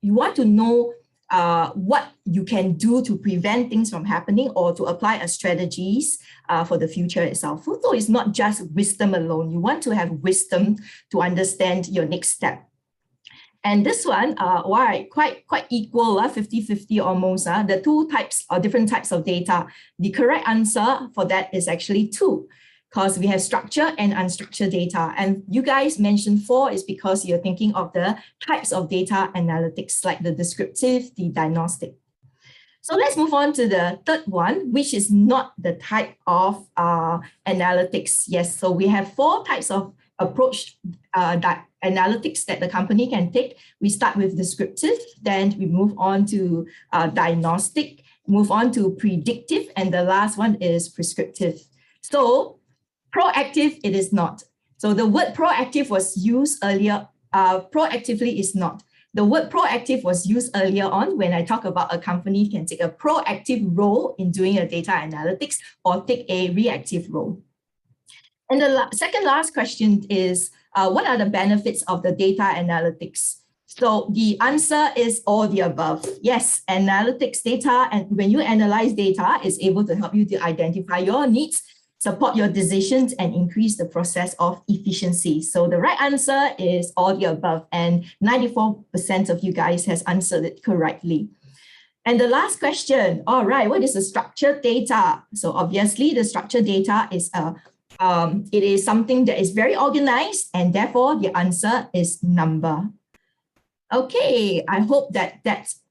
S2: want to know what you can do to prevent things from happening, or to apply a strategies for the future itself. So it's not just wisdom alone. You want to have wisdom to understand your next step. And this one, why quite equal, 50-50 almost. The 2 types or different types of data. The correct answer for that is actually 2, because we have structured and unstructured data. And you guys mentioned 4 is because you're thinking of the types of data analytics, like the descriptive, the diagnostic. So let's move on to the third one, which is not the type of analytics. Yes, so we have 4 types of approach analytics that the company can take. We start with descriptive, then we move on to diagnostic, move on to predictive, and the last one is prescriptive. So proactive, it is not. So the word proactive was used earlier. Proactively is not. The word proactive was used earlier on when I talk about a company can take a proactive role in doing a data analytics, or take a reactive role. And the second last question is, what are the benefits of the data analytics? So the answer is all the above. Yes, analytics data, and when you analyze data, is able to help you to identify your needs, support your decisions, and increase the process of efficiency. So the right answer is all the above, and 94% of you guys has answered it correctly. And the last question, all right, what is the structured data? So obviously the structured data is it is something that is very organized, and therefore the answer is number. Okay, I hope that's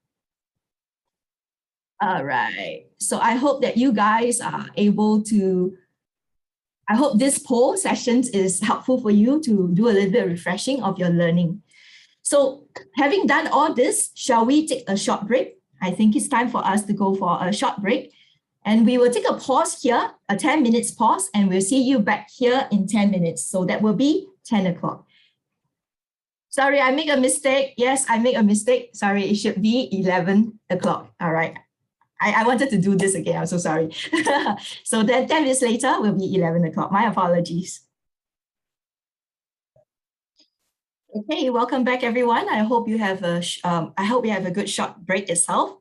S2: all right. So I hope that you guys are able to I hope this poll session is helpful for you to do a little bit of refreshing of your learning. So having done all this, shall we take a short break? I think it's time for us to go for a short break. And we will take a pause here, a 10 minutes pause, and we'll see you back here in 10 minutes. So that will be 10 o'clock. Sorry, I make a mistake. Yes, I make a mistake. Sorry, it should be 11 o'clock. All right. I wanted to do this again. I'm so sorry. So then 10 minutes later will be 11 o'clock. My apologies. Okay, welcome back, everyone. I hope you have a good short break itself.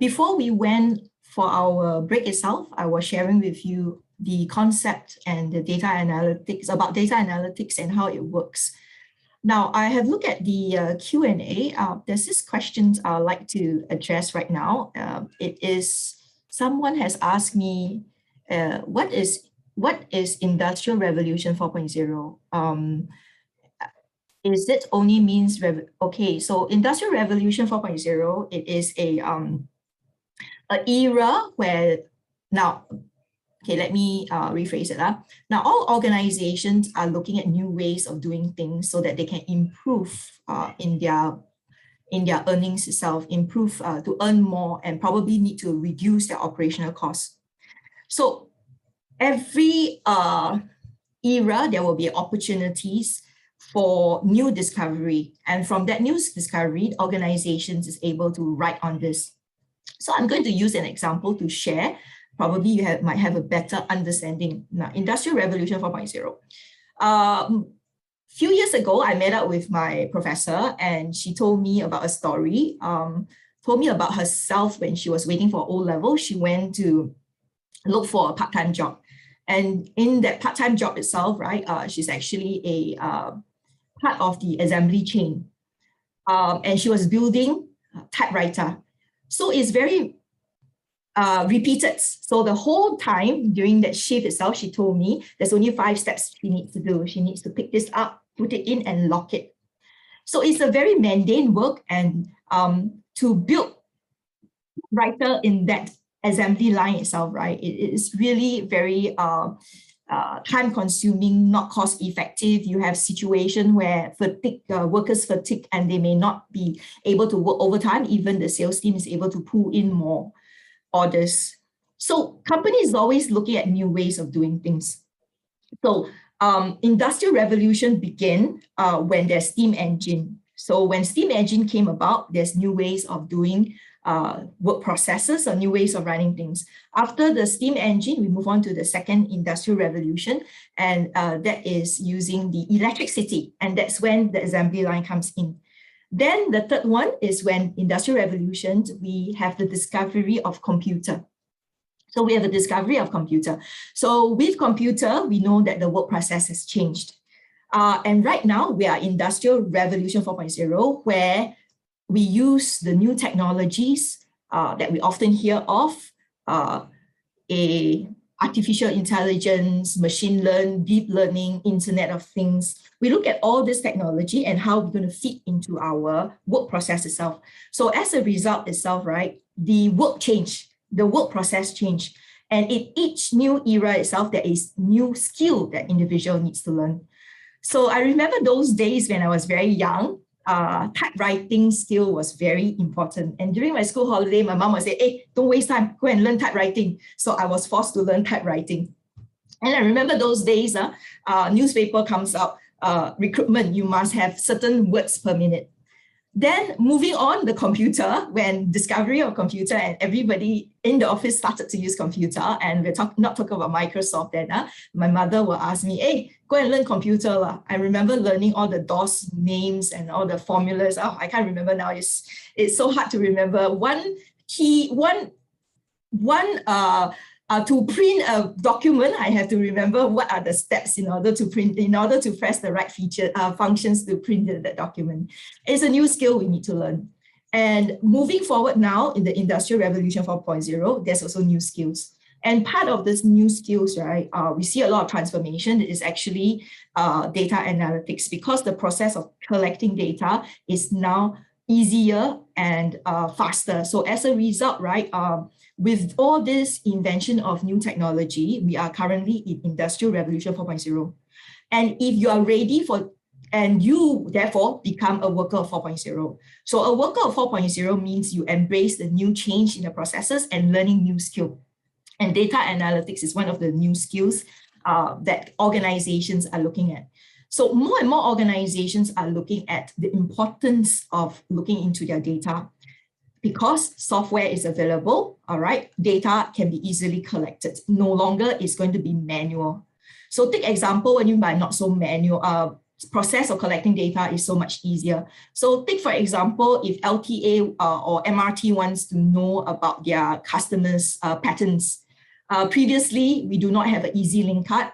S2: Before we went for our break itself, I was sharing with you the concept and the data analytics, about data analytics and how it works. Now, I have looked at the Q&A. There's this question I'd like to address right now. It is, someone has asked me, what is Industrial Revolution 4.0? Is it only means, okay, so Industrial Revolution 4.0, it is a era where, now, okay, let me rephrase it. Now, all organizations are looking at new ways of doing things so that they can improve in their earnings itself, improve to earn more, and probably need to reduce their operational costs. So every era, there will be opportunities for new discovery. And from that new discovery, organizations is able to write on this. So I'm going to use an example to share. Probably you might have a better understanding. Now, Industrial Revolution 4.0. Few years ago, I met up with my professor and she told me about a story, told me about herself when she was waiting for O-level. She went to look for a part-time job. And in that part-time job itself, right, she's actually a part of the assembly chain. And she was building a typewriter. So it's very repeated. So the whole time during that shift itself, she told me there's only 5 steps she needs to do. She needs to pick this up, put it in and lock it. So it's a very mundane work, and to build writer in that assembly line itself, right, it is really very time consuming, not cost effective. You have situation where workers fatigue and they may not be able to work overtime. Even the sales team is able to pull in more orders. So companies are always looking at new ways of doing things. So Industrial Revolution began when there's steam engine. So when steam engine came about, there's new ways of doing work processes or new ways of running things. After the steam engine, we move on to the second Industrial Revolution, and that is using the electricity, and that's when the assembly line comes in. Then the third one is when Industrial Revolution, we have the discovery of computer. So we have a discovery of computer. So with computer, we know that the work process has changed. And right now we are Industrial Revolution 4.0, where we use the new technologies that we often hear of, artificial intelligence, machine learning, deep learning, Internet of Things. We look at all this technology and how we're going to fit into our work process itself. So as a result itself, right, the work change, the work process change. And in each new era itself, there is new skill that individual needs to learn. So I remember those days when I was very young, typewriting skill was very important. And during my school holiday, my mom would say, hey, don't waste time, go and learn typewriting. So I was forced to learn typewriting. And I remember those days, newspaper comes out, recruitment, you must have certain words per minute. Then moving on, the computer, when discovery of computer and everybody in the office started to use computer, and we're not talking about Microsoft then, my mother will ask me, hey, go and learn computer. I remember learning all the DOS names and all the formulas. Oh, I can't remember now. It's so hard to remember. To print a document, I have to remember what are the steps in order to print, in order to press the right functions to print that document. It's a new skill we need to learn. And moving forward now in the Industrial Revolution 4.0, there's also new skills. And part of this new skills, right, we see a lot of transformation is actually data analytics, because the process of collecting data is now easier and faster. So as a result, right, with all this invention of new technology, we are currently in Industrial Revolution 4.0. And if you are ready for, and you therefore become a worker of 4.0. So a worker of 4.0 means you embrace the new change in the processes and learning new skill. And data analytics is one of the new skills that organizations are looking at. So more and more organizations are looking at the importance of looking into their data. Because software is available, all right, data can be easily collected. No longer is going to be manual. So take example, when you buy not so manual, process of collecting data is so much easier. So take for example, if LTA or MRT wants to know about their customers' patterns. Previously, we do not have an easy link card.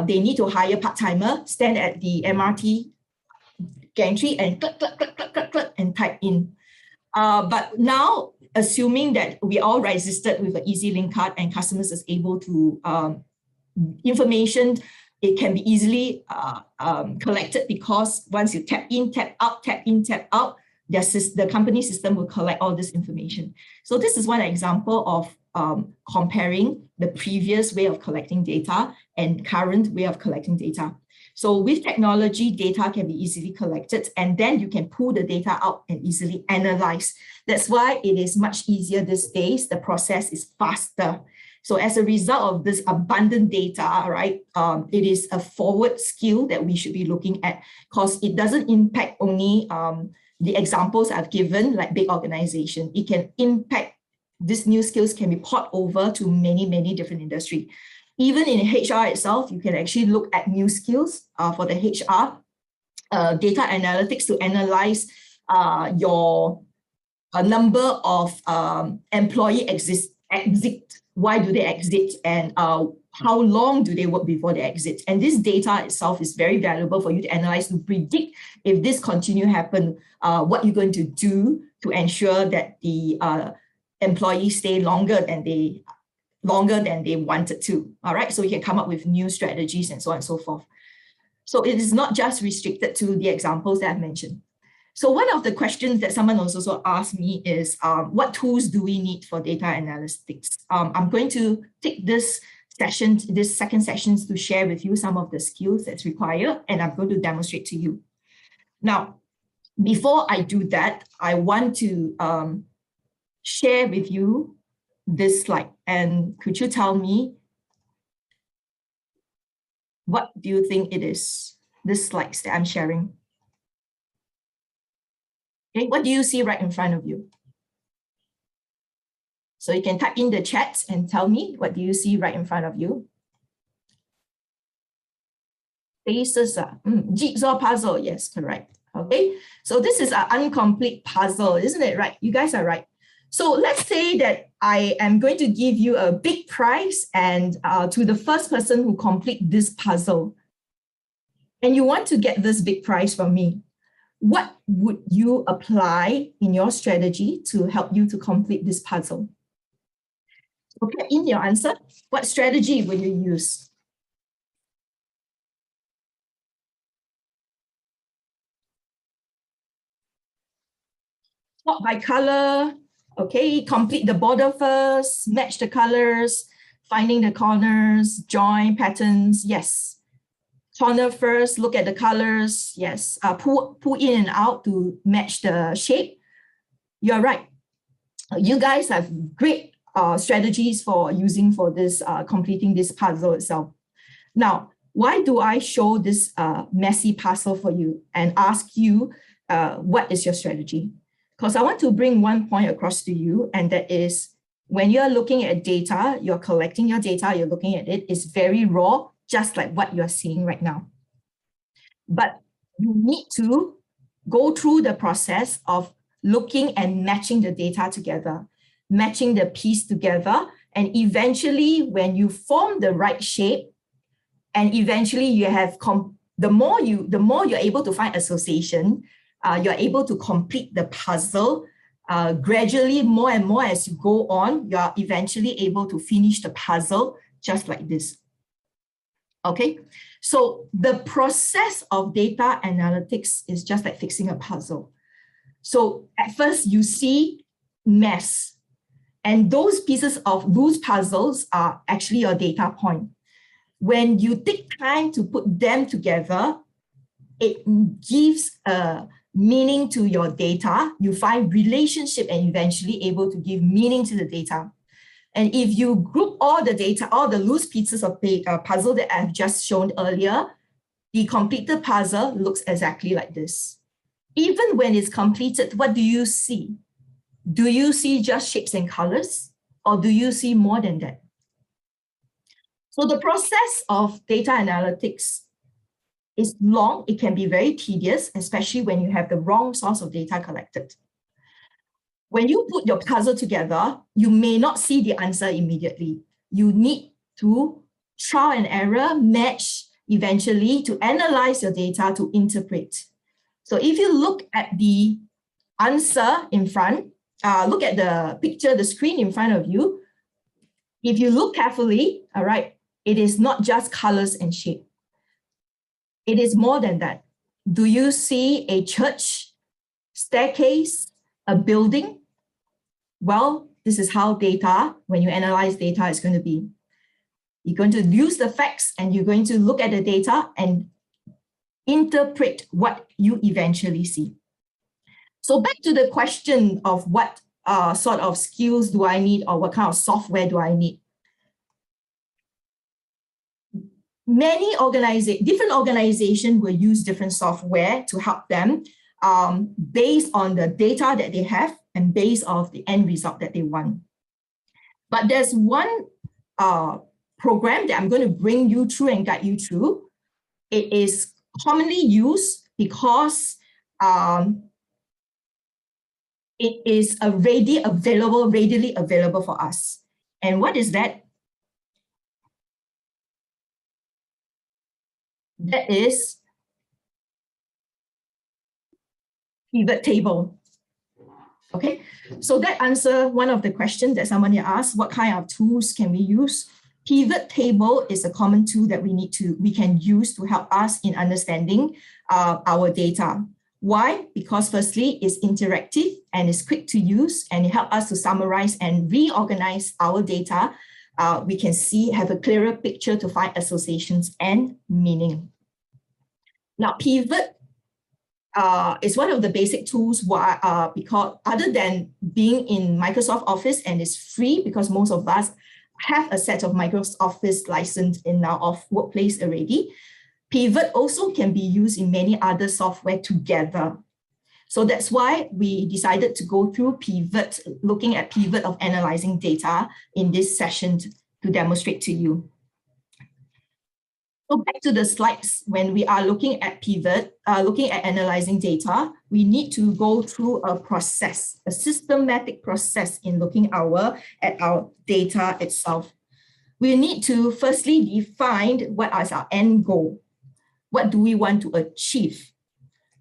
S2: They need to hire part-timer, stand at the MRT gantry and click, click, click, click, click, click, and type in. But now, assuming that we all registered with an easy link card and customers is able to information, it can be easily collected, because once you tap in, tap out, tap in, tap out, the company system will collect all this information. So this is one example of comparing the previous way of collecting data and current way of collecting data. So with technology, data can be easily collected, and then you can pull the data out and easily analyze. That's why it is much easier these days. The process is faster. So as a result of this abundant data, right, it is a forward skill that we should be looking at, because it doesn't impact only the examples I've given, like big organization. It can impact, these new skills can be port over to many, many different industries. Even in HR itself, you can actually look at new skills for the HR, data analytics to analyze your number of employee exit, why do they exit, and how long do they work before they exit. And this data itself is very valuable for you to analyze, to predict if this continue happen, what you're going to do to ensure that the employees stay longer than they wanted to. All right, so you can come up with new strategies and so on and so forth. So it is not just restricted to the examples that I've mentioned. So one of the questions that someone also asked me is, what tools do we need for data analytics? I'm going to take this second session to share with you some of the skills that's required, and I'm going to demonstrate to you. Now, before I do that, I want to share with you this slide. And could you tell me, what do you think it is, this slides that I'm sharing? Okay, what do you see right in front of you? So you can type in the chat and tell me, what do you see right in front of you? Faces, jigsaw puzzle, yes, correct. Okay, so this is an incomplete puzzle, isn't it, right? You guys are right. So let's say that I am going to give you a big prize and to the first person who complete this puzzle. And you want to get this big prize from me. What would you apply in your strategy to help you to complete this puzzle? Okay, in your answer, what strategy will you use? Sort by color. Okay, complete the border first, match the colors, finding the corners, join patterns, yes. Corner first, look at the colors, yes. Pull in and out to match the shape. You're right. You guys have great strategies for using for this, completing this puzzle itself. Now, why do I show this messy puzzle for you and ask you what is your strategy? Because I want to bring one point across to you, and that is, when you're looking at data, you're collecting your data, you're looking at it, it's very raw, just like what you're seeing right now. But you need to go through the process of looking and matching the data together, matching the piece together, and eventually when you form the right shape, and eventually you have, the more you're able to find association, you're able to complete the puzzle. Gradually, more and more as you go on, you're eventually able to finish the puzzle just like this. Okay, so the process of data analytics is just like fixing a puzzle. So at first you see mess, and those pieces of loose puzzles are actually your data point. When you take time to put them together, it gives a meaning to your data. You find relationship and eventually able to give meaning to the data. And if you group all the data, all the loose pieces of puzzle that I've just shown earlier, the completed puzzle looks exactly like this. Even when it's completed, what do you see? Do you see just shapes and colors, or do you see more than that? So the process of data analytics is long. It can be very tedious, especially when you have the wrong source of data collected. When you put your puzzle together, you may not see the answer immediately. You need to trial and error, match eventually to analyze your data to interpret. So if you look at the answer in front, look at the picture, the screen in front of you. If you look carefully, all right, it is not just colors and shape. It is more than that. Do you see a church, staircase, a building? Well, this is how data, when you analyze data, is going to be. You're going to use the facts and you're going to look at the data and interpret what you eventually see. So back to the question of what sort of skills do I need, or what kind of software do I need? Many different organizations will use different software to help them based on the data that they have and based on the end result that they want. But there's one program that I'm going to bring you through and guide you through. It is commonly used because it is readily available for us. And what is that? That is pivot table. Okay, so that answers one of the questions that somebody asked: what kind of tools can we use? Pivot table is a common tool that we can use to help us in understanding our data. Why? Because firstly, it's interactive and it's quick to use, and it helps us to summarize and reorganize our data. We can have a clearer picture to find associations and meaning. Now, pivot is one of the basic tools because other than being in Microsoft Office, and it's free because most of us have a set of Microsoft Office license in our workplace already. Pivot also can be used in many other software together. So that's why we decided to go through pivot, looking at pivot of analyzing data in this session to demonstrate to you. So back to the slides, when we are looking at pivot, looking at analyzing data, we need to go through a process, a systematic process in looking at our data itself. We need to firstly define what is our end goal. What do we want to achieve?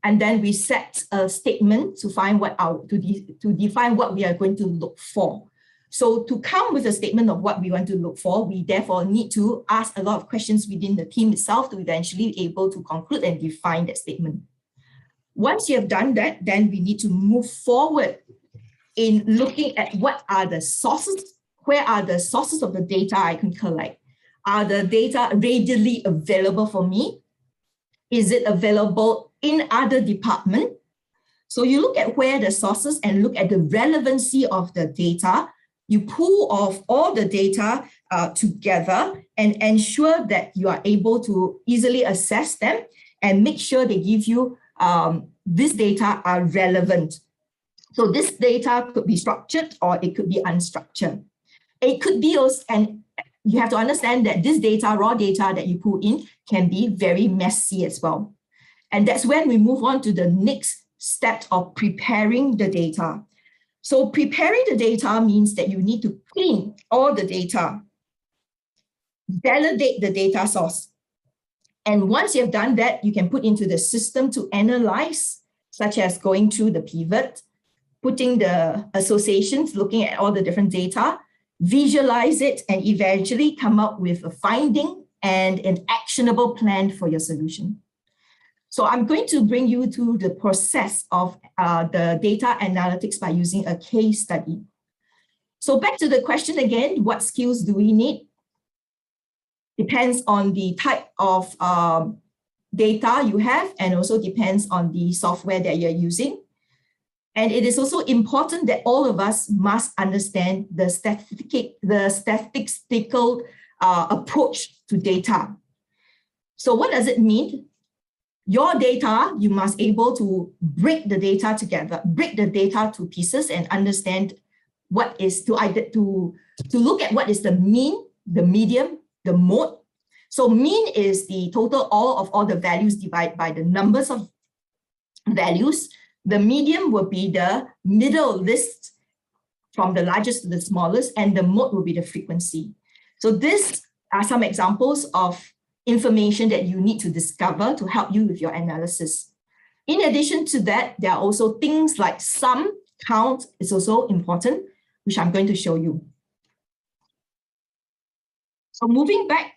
S2: And then we set a statement to find to define what we are going to look for. So to come with a statement of what we want to look for, we therefore need to ask a lot of questions within the team itself to eventually be able to conclude and define that statement. Once you have done that, then we need to move forward in looking at what are the sources, where are the sources of the data I can collect? Are the data readily available for me? Is it available in other departments? So you look at where the sources and look at the relevancy of the data. You pull off all the data together and ensure that you are able to easily assess them and make sure they give you this data are relevant. So this data could be structured or it could be unstructured. It could be also, and you have to understand that this data, raw data that you pull in can be very messy as well. And that's when we move on to the next step of preparing the data. So preparing the data means that you need to clean all the data, validate the data source. And once you have done that, you can put into the system to analyze, such as going through the pivot, putting the associations, looking at all the different data, visualize it, and eventually come up with a finding and an actionable plan for your solution. So I'm going to bring you through the process of the data analytics by using a case study. So back to the question again, what skills do we need? Depends on the type of data you have, and also depends on the software that you're using. And it is also important that all of us must understand the statistical approach to data. So what does it mean? Your data, you must be able to break the data together, break the data to pieces and understand what is to look at what is the mean, the median, the mode. So mean is the total of all the values divided by the numbers of values. The median will be the middle list from the largest to the smallest, and the mode will be the frequency. So these are some examples of information that you need to discover to help you with your analysis. In addition to that, there are also things like sum, count is also important, which I'm going to show you. So moving back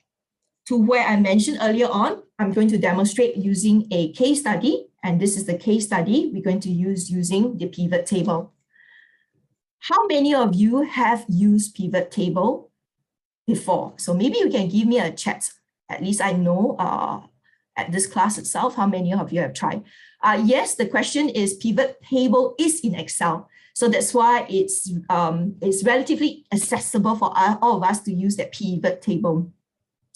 S2: to where I mentioned earlier on, I'm going to demonstrate using a case study. And this is the case study we're going to use using the pivot table. How many of you have used pivot table before? So maybe you can give me a chat. At least I know at this class itself, how many of you have tried. Yes, the question is pivot table is in Excel. So that's why it's relatively accessible for all of us to use that pivot table.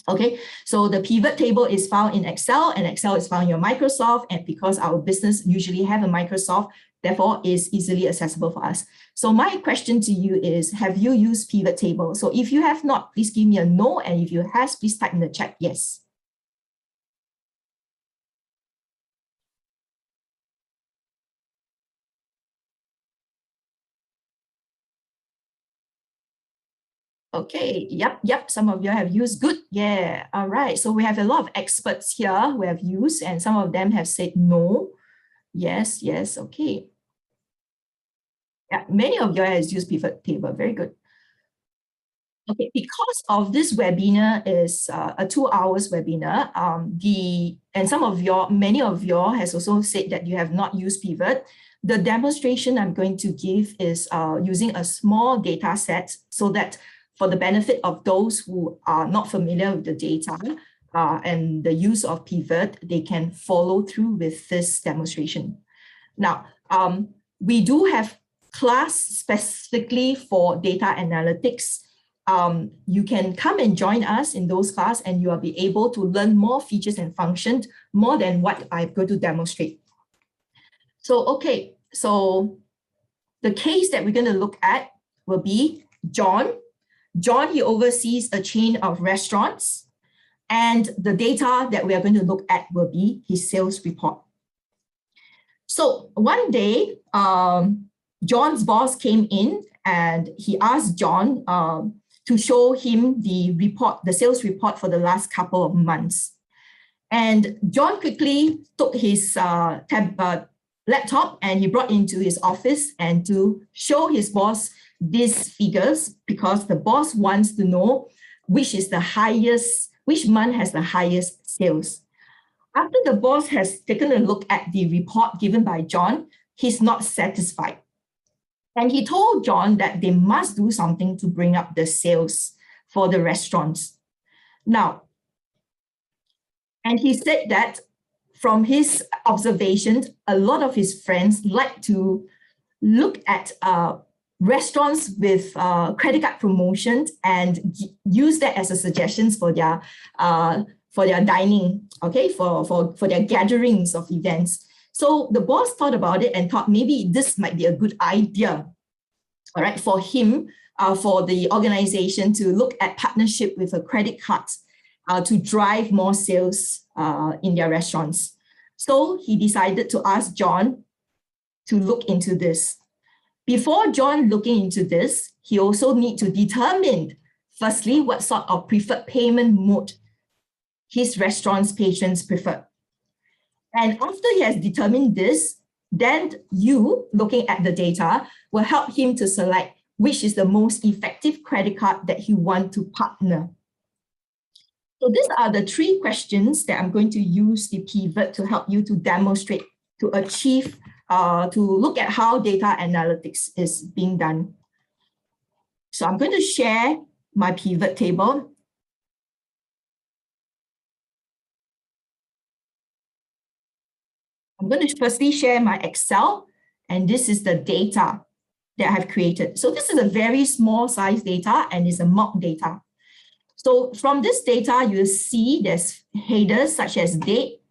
S2: Okay, so the pivot table is found in Excel, and Excel is found in your Microsoft, and because our business usually have a Microsoft, therefore is easily accessible for us. So my question to you is, have you used pivot table? So if you have not, please give me a no, and if you have, please type in the chat yes. Okay, yep, some of you have used, good, yeah, all right. So we have a lot of experts here who have used, and some of them have said no, yes, okay. Yeah, many of you have used pivot table, very good. Okay, because of this webinar is a 2 hours webinar, many of you has also said that you have not used pivot. The demonstration I'm going to give is using a small data set so that for the benefit of those who are not familiar with the data and the use of pivot, they can follow through with this demonstration. Now, we do have class specifically for data analytics. You can come and join us in those classes, and you will be able to learn more features and functions more than what I'm going to demonstrate. So, okay, so the case that we're going to look at will be John. John, he oversees a chain of restaurants, and the data that we are going to look at will be his sales report. So one day, John's boss came in and he asked John to show him the sales report for the last couple of months. And John quickly took his laptop and he brought into his office and to show his boss these figures, because the boss wants to know which month has the highest sales. After the boss has taken a look at the report given by John, he's not satisfied. And he told John that they must do something to bring up the sales for the restaurants. Now, and he said that from his observations, a lot of his friends like to look at restaurants with credit card promotions and use that as a suggestions for their dining, okay, for their gatherings of events. So the boss thought about it and thought maybe this might be a good idea, all right, for him, for the organization to look at partnership with a credit card to drive more sales in their restaurants. So he decided to ask John to look into this. Before John looking into this, he also need to determine, firstly, what sort of preferred payment mode his restaurant's patrons prefer. And after he has determined this, then you, looking at the data, will help him to select which is the most effective credit card that he wants to partner. So these are the 3 questions that I'm going to use the pivot to help you to demonstrate, to achieve, to look at how data analytics is being done. So I'm going to share my pivot table. I'm going to firstly share my Excel, and this is the data that I've created. So this is a very small size data and it's a mock data. So from this data, you'll see there's headers such as date,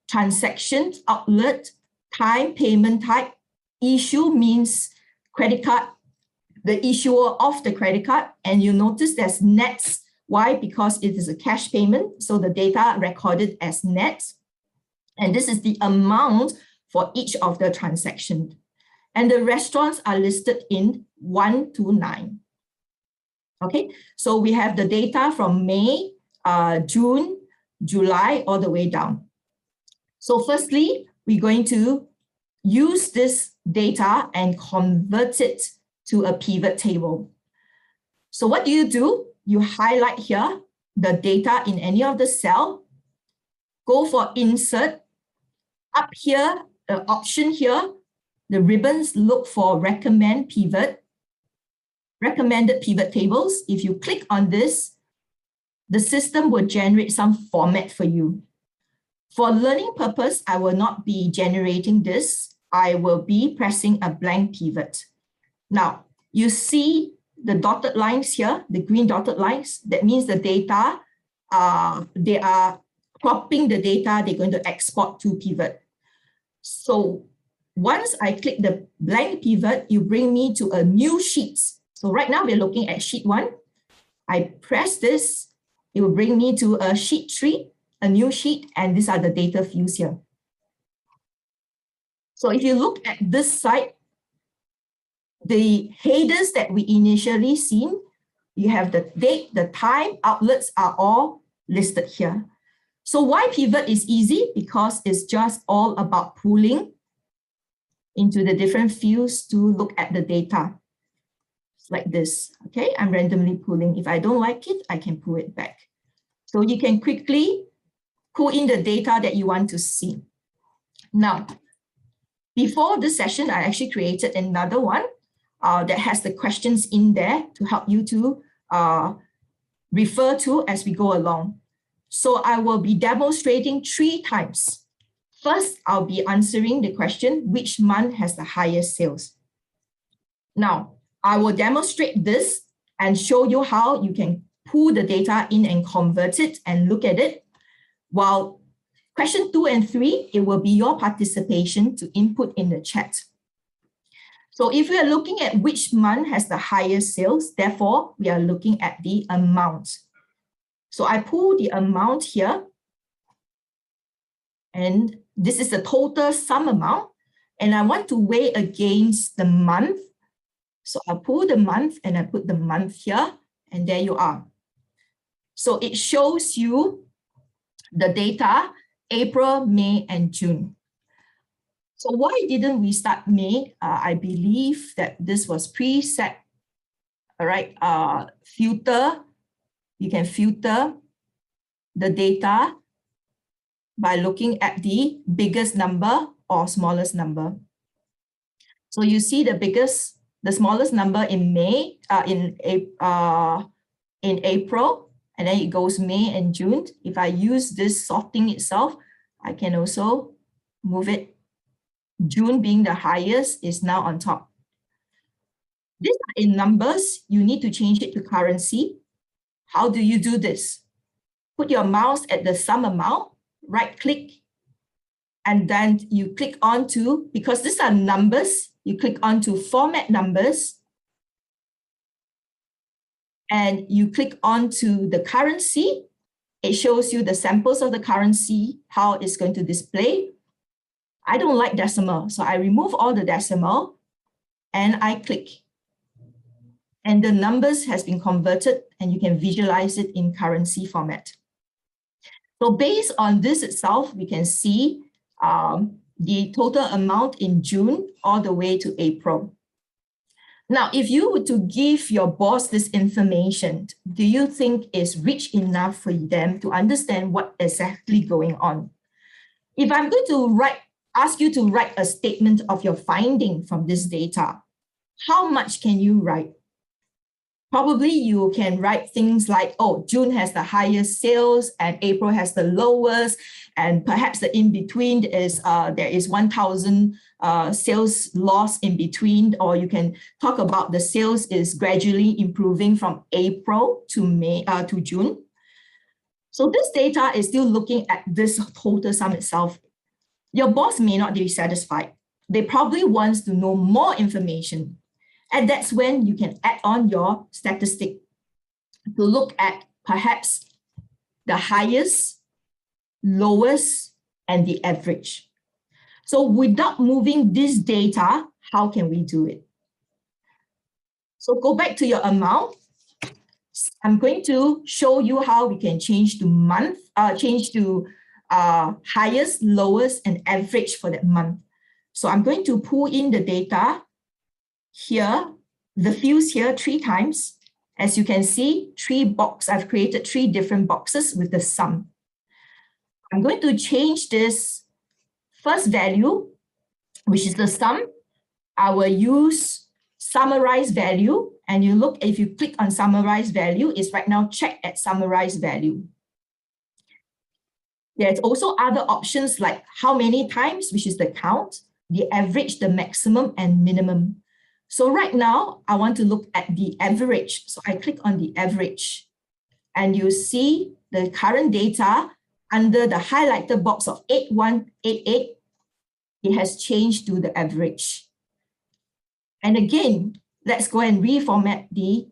S2: transaction, outlet, time, payment type, issue means credit card, the issuer of the credit card, and you notice there's nets. Why? Because it is a cash payment, so the data recorded as net. And this is the amount for each of the transactions. And the restaurants are listed in 1 to 9. Okay, so we have the data from May, June, July, all the way down. So firstly, we're going to use this data and convert it to a pivot table. So what do? You highlight here the data in any of the cell, go for insert. Up here, the option here, the ribbons look for recommended pivot tables. If you click on this, the system will generate some format for you. For learning purpose, I will not be generating this. I will be pressing a blank pivot. Now, you see the dotted lines here, the green dotted lines. That means the data, they are cropping the data they're going to export to pivot. So once I click the blank pivot, you bring me to a new sheet. So right now we're looking at sheet 1. I press this, it will bring me to a sheet 3, a new sheet, and these are the data fields here. So if you look at this side, the headers that we initially seen, you have the date, the time, outlets are all listed here. So why pivot is easy? Because it's just all about pulling into the different fields to look at the data. It's like this, okay? I'm randomly pulling. If I don't like it, I can pull it back. So you can quickly pull in the data that you want to see. Now, before this session, I actually created another one that has the questions in there to help you to refer to as we go along. So I will be demonstrating 3 times. First, I'll be answering the question, which month has the highest sales? Now, I will demonstrate this and show you how you can pull the data in and convert it and look at it. While question 2 and 3, it will be your participation to input in the chat. So if we are looking at which month has the highest sales, therefore, we are looking at the amount. So I pull the amount here, and this is the total sum amount, and I want to weigh against the month. So I pull the month and I put the month here, and there you are. So it shows you the data, April, May, and June. So why didn't we start May? I believe that this was preset. All right, filter. You can filter the data by looking at the biggest number or smallest number. So you see the smallest number in May, in April, and then it goes May and June. If I use this sorting itself, I can also move it. June being the highest is now on top. These are in numbers. You need to change it to currency. How do you do this? Put your mouse at the sum amount, right click, and then you click on to, because these are numbers, you click on to format numbers, and you click on to the currency. It shows you the samples of the currency, how it's going to display. I don't like decimal, so I remove all the decimal and I click. And the numbers has been converted and you can visualize it in currency format. So based on this itself, we can see the total amount in June all the way to April. Now, if you were to give your boss this information, do you think is rich enough for them to understand what exactly going on? If I'm going to ask you to write a statement of your finding from this data, how much can you write? Probably you can write things like, oh, June has the highest sales and April has the lowest, and perhaps the in-between is there is 1,000 sales loss in between, or you can talk about the sales is gradually improving from April to June. So this data is still looking at this total sum itself. Your boss may not be satisfied. They probably want to know more information. And that's when you can add on your statistic to look at perhaps the highest, lowest, and the average. So without moving this data, how can we do it? So go back to your amount. I'm going to show you how we can change to month, change to highest, lowest, and average for that month. So I'm going to pull in the data here, the fields here 3 times. As you can see, I've created 3 different boxes with the sum. I'm going to change this first value, which is the sum. I will use summarize value, and if you click on summarize value, it's right now checked at summarize value. There's also other options like how many times, which is the count, the average, the maximum, and minimum. So right now, I want to look at the average. So I click on the average, and you see the current data under the highlighted box of 8188. It has changed to the average. And again, let's go and reformat the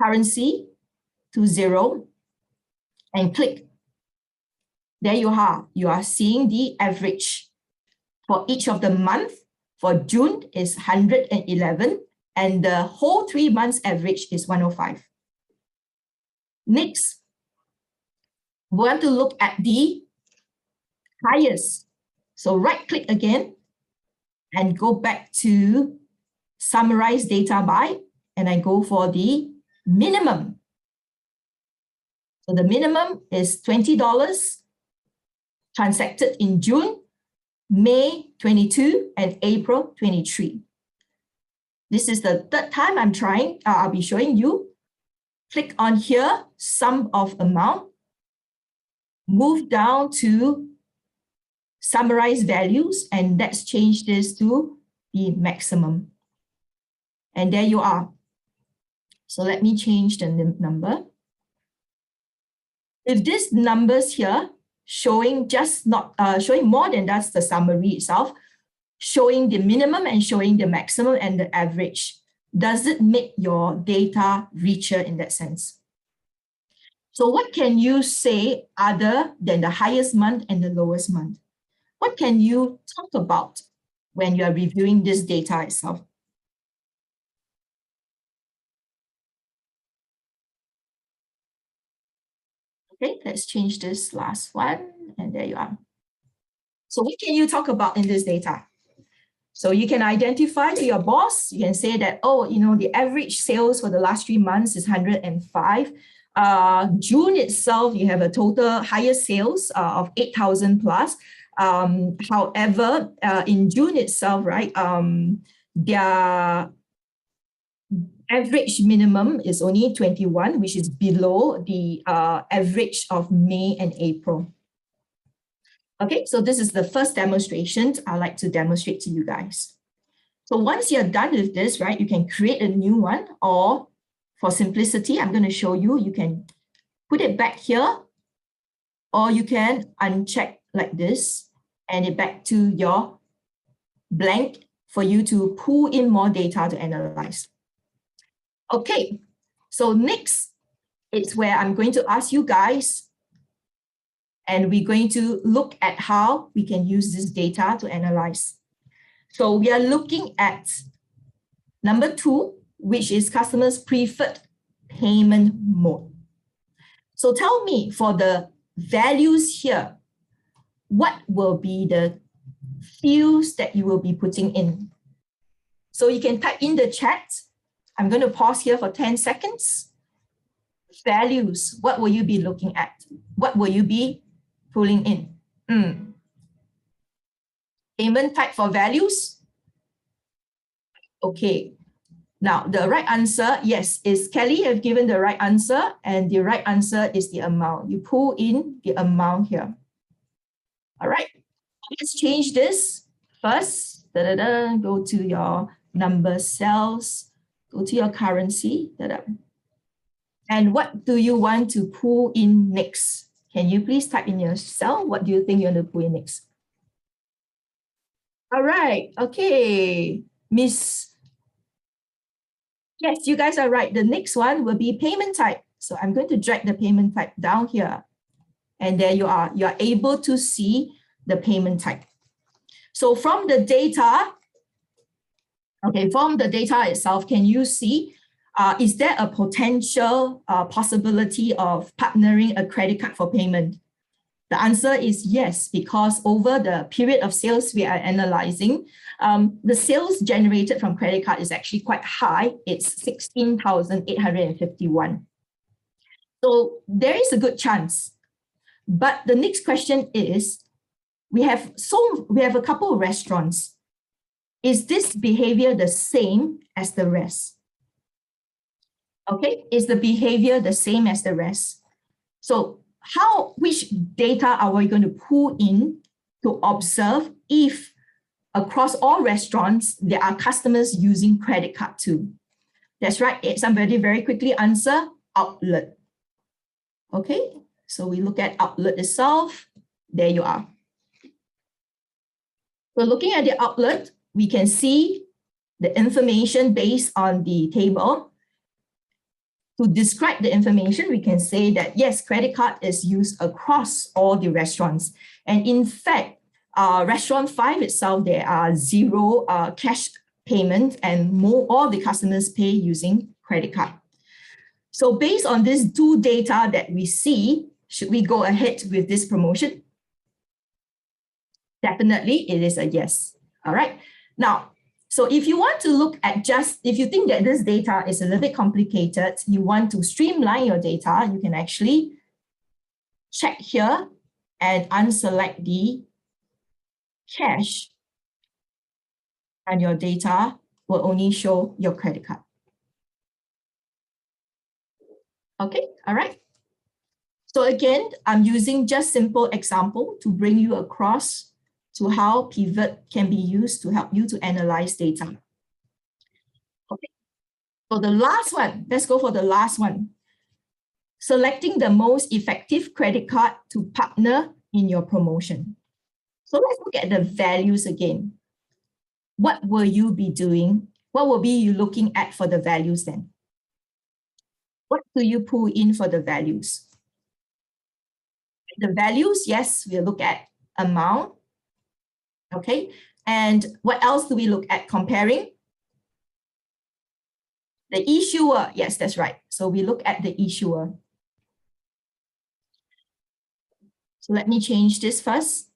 S2: currency to 0 and click. There you are. You are seeing the average for each of the month. For June is 111, and the whole 3 months average is 105. Next, we want to look at the highest. So right click again and go back to summarize data by, and I go for the minimum. So the minimum is $20 transacted in June, May 22, and April 23. This is the 3rd time I'm trying. I'll be showing you. Click on here, sum of amount. Move down to summarize values, and let's change this to the maximum. And there you are. So let me change the number. If these numbers here showing showing more than that's the summary itself, showing the minimum and showing the maximum and the average, does it make your data richer in that sense? So what can you say other than the highest month and the lowest month? What can you talk about when you are reviewing this data itself? Okay, let's change this last one, and there you are. So what can you talk about in this data? So you can identify to your boss, you can say that, oh, the average sales for the last 3 months is 105. June itself, you have a total higher sales of 8,000 plus. However, in June itself, right, their average minimum is only 21, which is below the average of May and April. Okay, so this is the first demonstration I'd like to demonstrate to you guys. So once you're done with this, right, you can create a new one, or for simplicity, I'm going to show you, you can put it back here, or you can uncheck like this and it back to your blank for you to pull in more data to analyze. Okay, so next it's where I'm going to ask you guys, and we're going to look at how we can use this data to analyze. So we are looking at number 2, which is customers' preferred payment mode. So tell me, for the values here, what will be the fields that you will be putting in? So you can type in the chat. I'm going to pause here for 10 seconds. Values, what will you be looking at? What will you be pulling in? Payment type for values. Okay. Now, the right answer, yes, is Kelly have given the right answer, and the right answer is the amount. You pull in the amount here. All right. Let's change this first. Go to your number cells. Go to your currency. And what do you want to pull in next? Can you please type in your cell? What do you think you're going to pull in next? All right. Okay. Miss. Yes, you guys are right. The next one will be payment type. So I'm going to drag the payment type down here. And there you are. You are able to see the payment type. So from the data, okay, from the data itself, can you see, is there a potential possibility of partnering a credit card for payment? The answer is yes, because over the period of sales we are analyzing, the sales generated from credit card is actually quite high. It's 16,851. So there is a good chance. But the next question is, we have a couple of restaurants. Is this behavior the same as the rest? Okay, is the behavior the same as the rest? So which data are we going to pull in to observe if across all restaurants, there are customers using credit card too? That's right. Somebody very quickly answer outlet. Okay, so we look at outlet itself. There you are. So looking at the outlet, we can see the information based on the table. To describe the information, we can say that, yes, credit card is used across all the restaurants. And in fact, restaurant 5 itself, there are 0 cash payment, and all the customers pay using credit card. So based on these 2 data that we see, should we go ahead with this promotion? Definitely, it is a yes. All right. Now, so if you want to look at if you think that this data is a little bit complicated, you want to streamline your data, you can actually check here and unselect the cash, and your data will only show your credit card. Okay, all right. So again, I'm using just simple example to bring you across to how pivot can be used to help you to analyze data. Okay, so the last one, let's go for the last one. Selecting the most effective credit card to partner in your promotion. So let's look at the values again. What will you be doing? What will be you looking at for the values then? What do you pull in for the values? The values, yes, we'll look at amount. Okay, and what else do we look at comparing? The issuer, yes, that's right. So we look at the issuer. So let me change this first.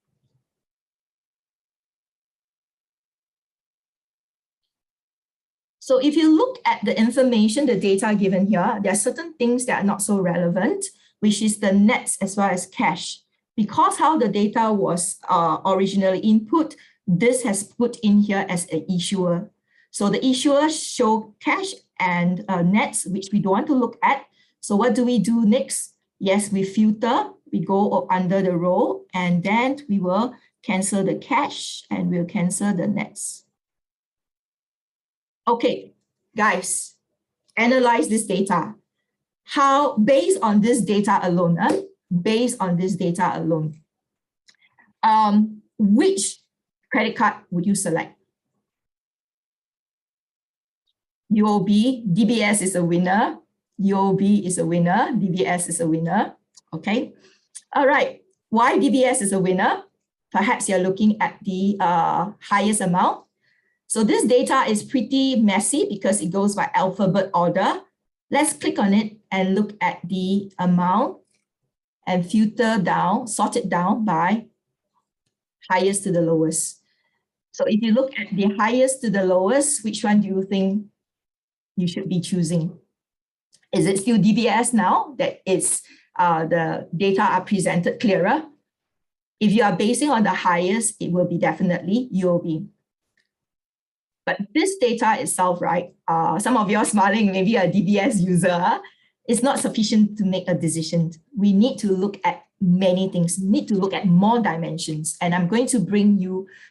S2: So if you look at the information, the data given here, there are certain things that are not so relevant, which is the nets as well as cash. Because how the data was originally input, this has put in here as an issuer. So the issuer show cash and nets, which we don't want to look at. So what do we do next? Yes, we filter, we go under the row, and then we will cancel the cash and we'll cancel the nets. Okay, guys, analyze this data. How, based on this data alone, which credit card would you select? UOB, DBS is a winner. UOB is a winner. DBS is a winner. Okay. All right. Why DBS is a winner? Perhaps you're looking at the highest amount. So this data is pretty messy because it goes by alphabet order. Let's click on it and look at the amount and filter down, sort it down by highest to the lowest. So if you look at the highest to the lowest, which one do you think you should be choosing? Is it still DBS now that it's the data are presented clearer? If you are basing on the highest, it will be definitely UOB. But this data itself, right? Some of you are smiling, maybe a DBS user, it's not sufficient to make a decision. We need to look at many things, need to look at more dimensions. And I'm going to bring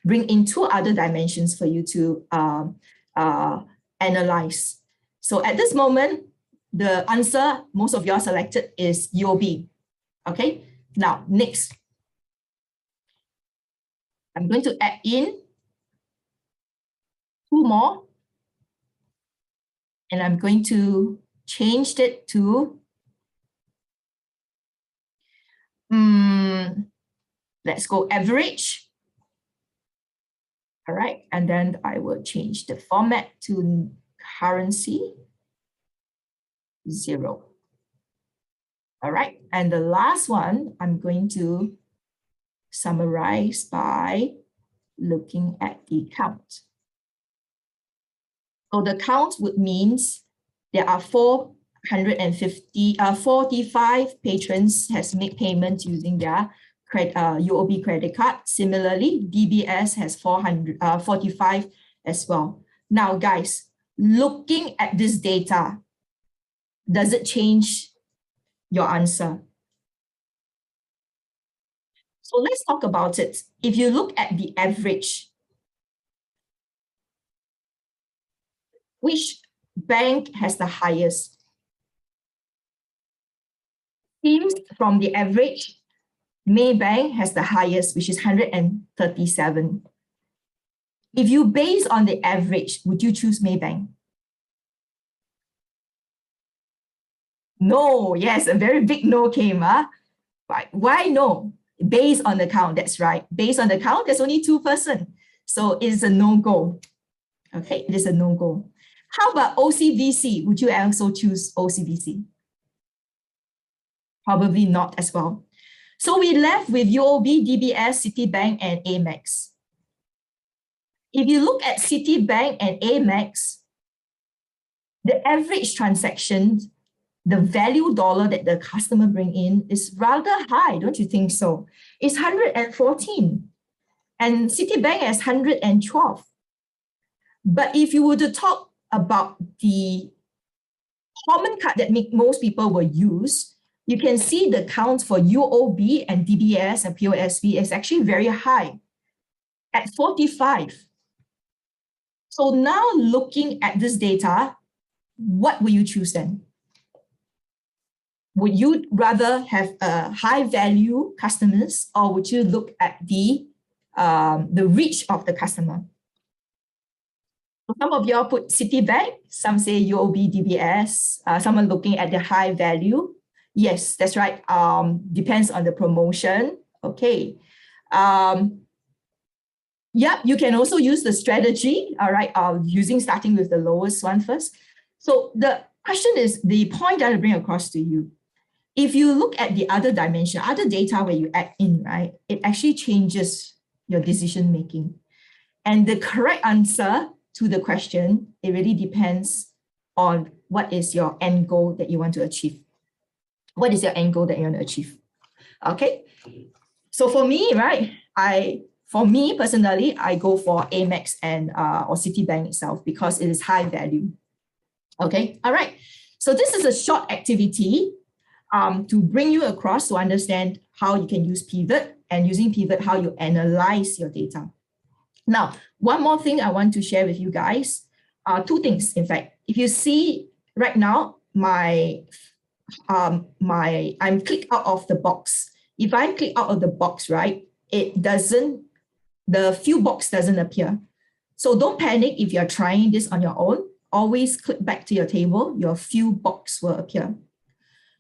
S2: in two other dimensions for you to analyze. So at this moment, the answer most of you are selected is UOB. Okay, now next. I'm going to add in two more. And I'm going to change it to, let's go average. All right, and then I will change the format to currency 0. All right, and the last one, I'm going to summarize by looking at the count. So the count would means there are 45 patrons has made payments using their UOB credit card. Similarly, DBS has 45 as well. Now, guys, looking at this data, does it change your answer? So let's talk about it. If you look at the average, which bank has the highest? Seems from the average, Maybank has the highest, which is 137. If you base on the average, would you choose Maybank? No, yes, a very big no came. Right. Why no? Based on the count, that's right. Based on the count, there's only 2 persons. So it's a no-go. Okay, it is a no-go. How about OCBC? Would you also choose OCBC? Probably not as well. So we left with UOB, DBS, Citibank, and Amex. If you look at Citibank and Amex, the average transaction, the value dollar that the customer bring in is rather high, don't you think so? It's 114, and Citibank has 112. But if you were to talk about the common card that most people will use, you can see the count for UOB and DBS and POSB is actually very high at 45. So now looking at this data, what will you choose then? Would you rather have a high value customers, or would you look at the reach of the customer? So some of y'all put Citibank, some say UOB, DBS, some are looking at the high value. Yes, that's right. Depends on the promotion. Okay. Yeah, you can also use the strategy, all right, starting with the lowest one first. So the question is, the point that I bring across to you, if you look at the other dimension, other data where you add in, right, it actually changes your decision making. And the correct answer to the question, it really depends on what is your end goal that you want to achieve. What is your end goal that you want to achieve? Okay. So for me, right, for me personally, I go for Amex and or Citibank itself because it is high value. Okay. All right. So this is a short activity to bring you across to understand how you can use pivot, and using pivot, how you analyze your data. Now, one more thing I want to share with you guys, 2 things. In fact, if you see right now, I'm clicked out of the box. If I click out of the box, right, the fill box doesn't appear. So don't panic if you're trying this on your own. Always click back to your table, your fill box will appear.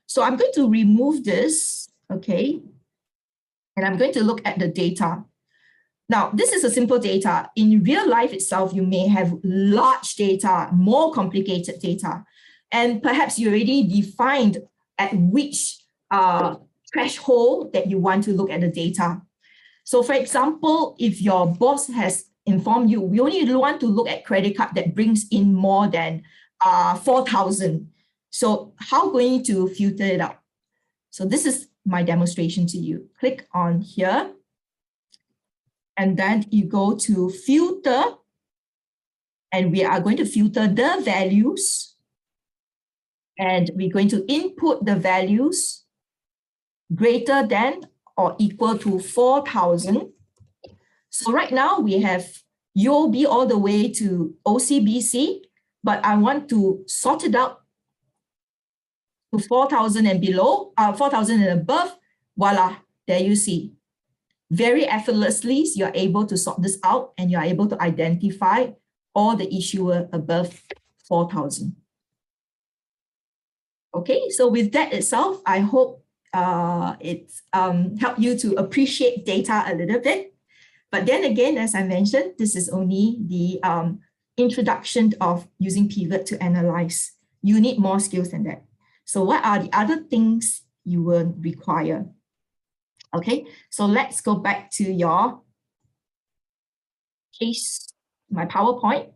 S2: So I'm going to remove this, okay? And I'm going to look at the data. Now, this is a simple data. In real life itself, you may have large data, more complicated data, and perhaps you already defined at which threshold that you want to look at the data. So for example, if your boss has inform you, we only want to look at credit card that brings in more than 4,000. So how going to filter it out? So this is my demonstration to you. Click on here, and then you go to filter, and we are going to filter the values, and we're going to input the values greater than or equal to 4,000. So right now we have UOB all the way to OCBC, but I want to sort it out to 4,000 and below, 4,000 and above. Voila, there you see. Very effortlessly, you're able to sort this out, and you're able to identify all the issuer above 4,000. Okay, so with that itself, I hope it's helped you to appreciate data a little bit. But then again, as I mentioned, this is only the introduction of using pivot to analyze. You need more skills than that. So what are the other things you will require? Okay, so let's go back to your case, my PowerPoint.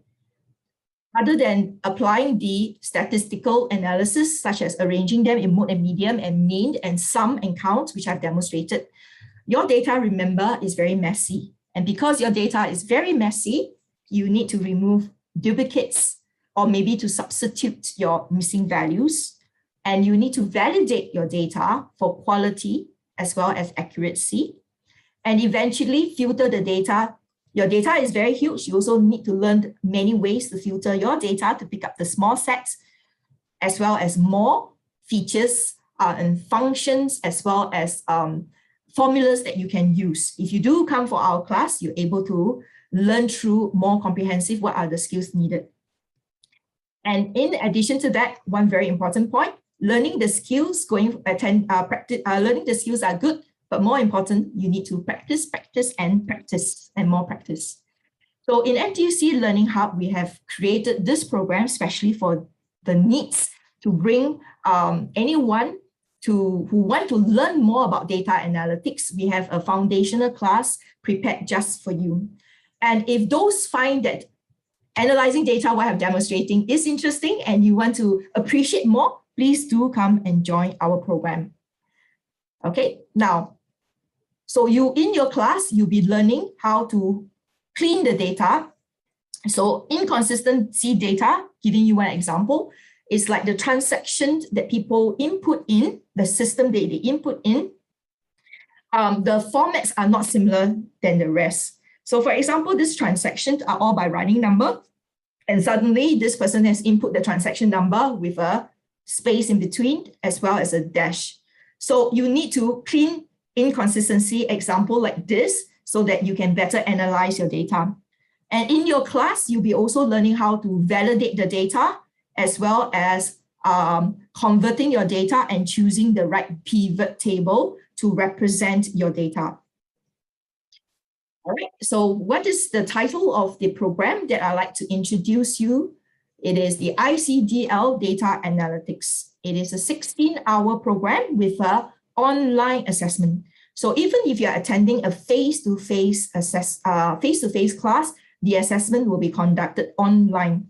S2: Other than applying the statistical analysis, such as arranging them in mode and medium and mean and sum and count, which I've demonstrated, your data, remember, is very messy. And because your data is very messy, you need to remove duplicates or maybe to substitute your missing values. And you need to validate your data for quality as well as accuracy. And eventually filter the data. Your data is very huge. You also need to learn many ways to filter your data to pick up the small sets, as well as more features and functions, as well as formulas that you can use. If you do come for our class, you're able to learn through more comprehensive what are the skills needed. And in addition to that, one very important point, learning the skills, learning the skills are good, but more important, you need to practice, and more practice. So in NTUC LearningHub, we have created this program especially for the needs to bring anyone who want to learn more about data analytics. We have a foundational class prepared just for you. And if those find that analyzing data, what I'm demonstrating, is interesting and you want to appreciate more, please do come and join our program. Okay, now, so in your class, you'll be learning how to clean the data. So inconsistency data, giving you one example, is like the transactions that people input in, the system that they input in. The formats are not similar than the rest. So for example, these transactions are all by running number. And suddenly this person has input the transaction number with a space in between as well as a dash. So you need to clean inconsistency example like this so that you can better analyze your data. And in your class, you'll be also learning how to validate the data as well as converting your data and choosing the right pivot table to represent your data. All right, so what is the title of the program that I'd like to introduce you? It is the ICDL Data Analytics. It is a 16-hour program with an online assessment. So even if you're attending a face-to-face class, the assessment will be conducted online.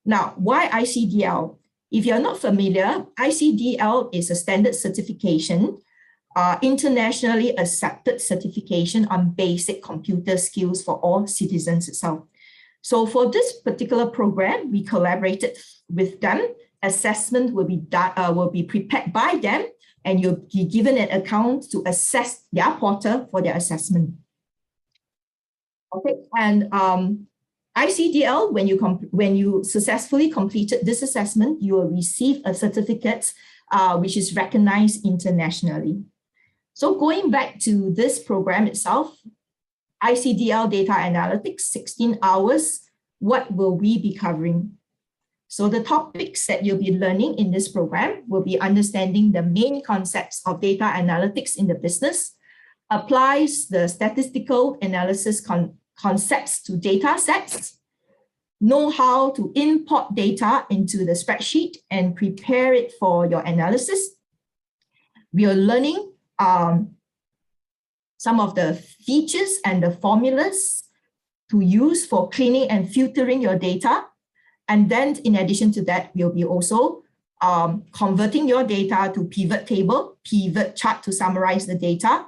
S2: Now, why ICDL? If you're not familiar, ICDL is a standard certification, internationally accepted certification on basic computer skills for all citizens itself. So for this particular program, we collaborated with them. Assessment will be done, will be prepared by them, and you'll be given an account to assess their portal for their assessment. Okay, and ICDL, when you successfully completed this assessment, you will receive a certificate which is recognized internationally. So going back to this program itself, ICDL Data Analytics, 16 hours, what will we be covering? So the topics that you'll be learning in this program will be understanding the main concepts of data analytics in the business, applies the statistical analysis concepts to data sets, know how to import data into the spreadsheet and prepare it for your analysis. We are learning some of the features and the formulas to use for cleaning and filtering your data. And then in addition to that, we'll be also converting your data to pivot table, pivot chart to summarize the data.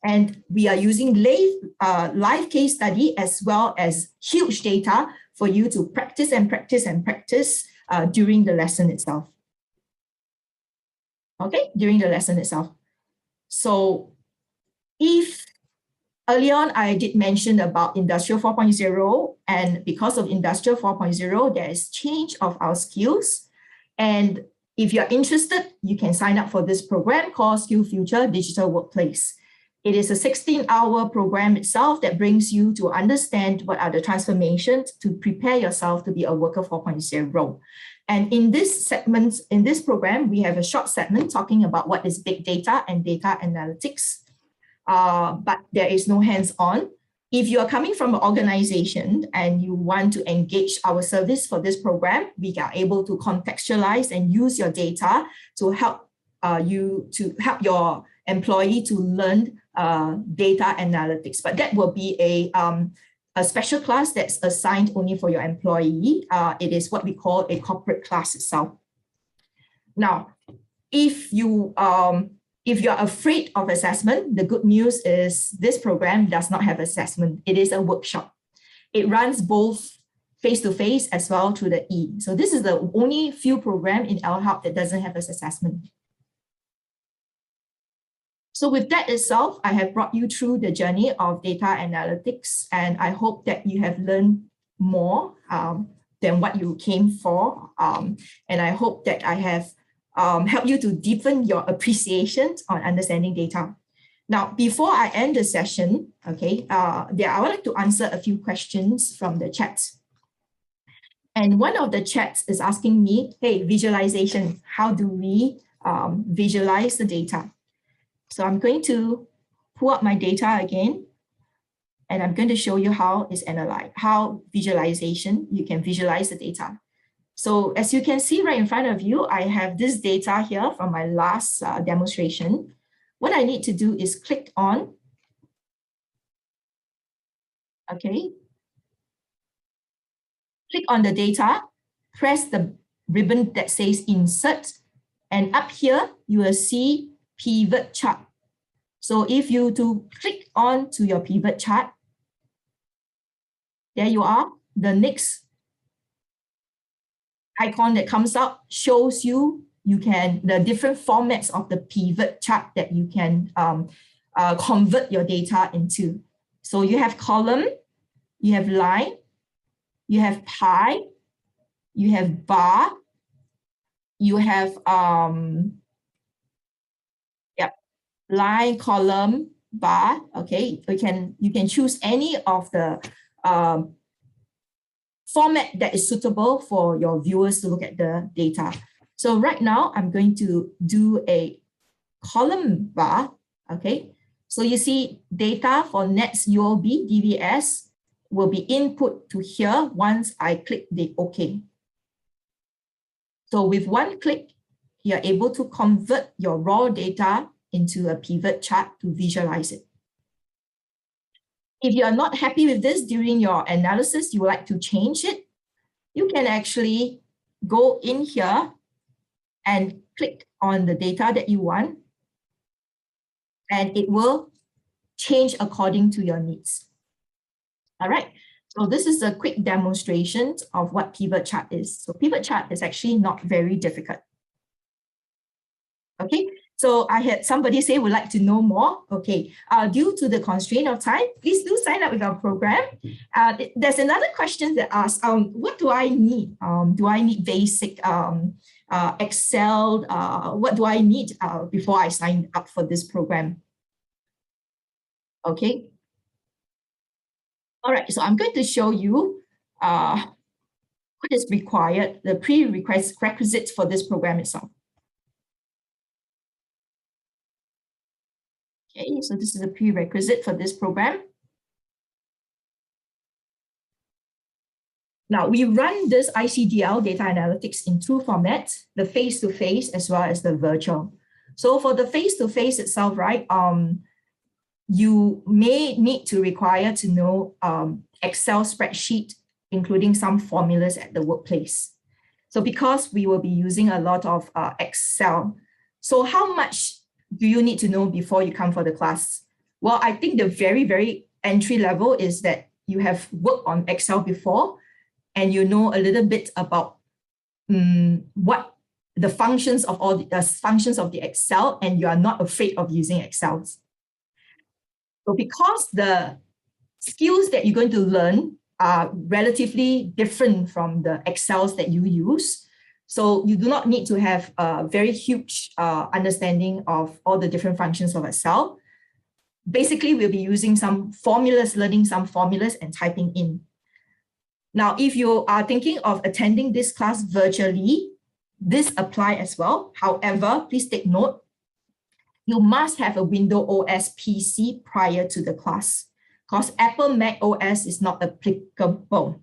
S2: And we are using live case study as well as huge data for you to practice and practice and practice during the lesson itself. Okay, during the lesson itself. So if early on, I did mention about Industrial 4.0, and because of Industrial 4.0, there is change of our skills. And if you're interested, you can sign up for this program called SkillsFuture Digital Workplace. It is a 16-hour program itself that brings you to understand what are the transformations to prepare yourself to be a worker 4.0. And in this segment, in this program, we have a short segment talking about what is big data and data analytics. But there is no hands-on. If you are coming from an organization and you want to engage our service for this program, we are able to contextualize and use your data to help help your employee to learn data analytics. But that will be a special class that's assigned only for your employee. It is what we call a corporate class itself. Now, if you're afraid of assessment, the good news is this program does not have assessment. It is a workshop. It runs both face-to-face as well through the E. So this is the only few program in LearningHub that doesn't have this assessment. So with that itself, I have brought you through the journey of data analytics, and I hope that you have learned more than what you came for. And I hope that I have helped you to deepen your appreciation on understanding data. Now, before I end the session, okay, I would like to answer a few questions from the chat. And one of the chats is asking me, hey, visualization, how do we visualize the data? So I'm going to pull up my data again, and I'm going to show you how it's analyzed, how visualization, you can visualize the data. So as you can see right in front of you, I have this data here from my last demonstration. What I need to do is click on, okay, click on the data, press the ribbon that says insert, and up here, you will see pivot chart. So if you to click on to your pivot chart, there you are. The next icon that comes up shows you the different formats of the pivot chart that you can convert your data into. So you have column, you have line, you have pie, you have bar, you have line, column, bar. Okay, you can choose any of the format that is suitable for your viewers to look at the data. So right now, I'm going to do a column bar. Okay, so you see data for NETS, UOB, DVS will be input to here once I click the OK. So with one click, you're able to convert your raw data into a pivot chart to visualize it. If you are not happy with this during your analysis, you would like to change it, you can actually go in here and click on the data that you want, and it will change according to your needs. All right, so this is a quick demonstration of what pivot chart is. So pivot chart is actually not very difficult. Okay. So I had somebody say would like to know more. Okay, due to the constraint of time, please do sign up with our program. There's another question that asks, what do I need? Do I need basic Excel? What do I need before I sign up for this program? Okay. All right, so I'm going to show you what is required, the prerequisites for this program itself. Okay, so this is a prerequisite for this program. Now, we run this ICDL data analytics in two formats, the face-to-face as well as the virtual. So for the face-to-face itself, right, you may need to require to know Excel spreadsheet, including some formulas at the workplace. So because we will be using a lot of Excel, so how much do you need to know before you come for the class? Well, I think the very, very entry level is that you have worked on Excel before and you know a little bit about what the functions of all the functions of the Excel, and you are not afraid of using Excel. So because the skills that you're going to learn are relatively different from the Excels that you use, so you do not need to have a very huge understanding of all the different functions of Excel. Basically, we'll be using some formulas, learning some formulas and typing in. Now, if you are thinking of attending this class virtually, this applies as well. However, please take note, you must have a Windows OS PC prior to the class, because Apple Mac OS is not applicable.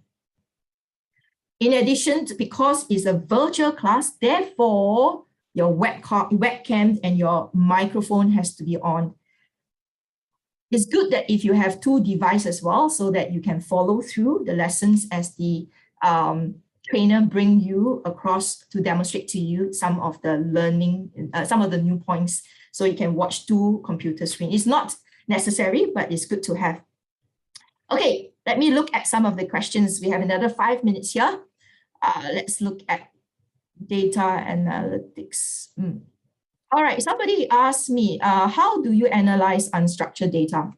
S2: In addition, because it's a virtual class, therefore, your webcam and your microphone has to be on. It's good that if you have two devices as well, so that you can follow through the lessons as the trainer bring you across to demonstrate to you some of the learning, some of the new points, so you can watch two computer screens. It's not necessary, but it's good to have. Okay, let me look at some of the questions. We have another 5 minutes here. Let's look at data analytics. All right, somebody asked me, how do you analyze unstructured data?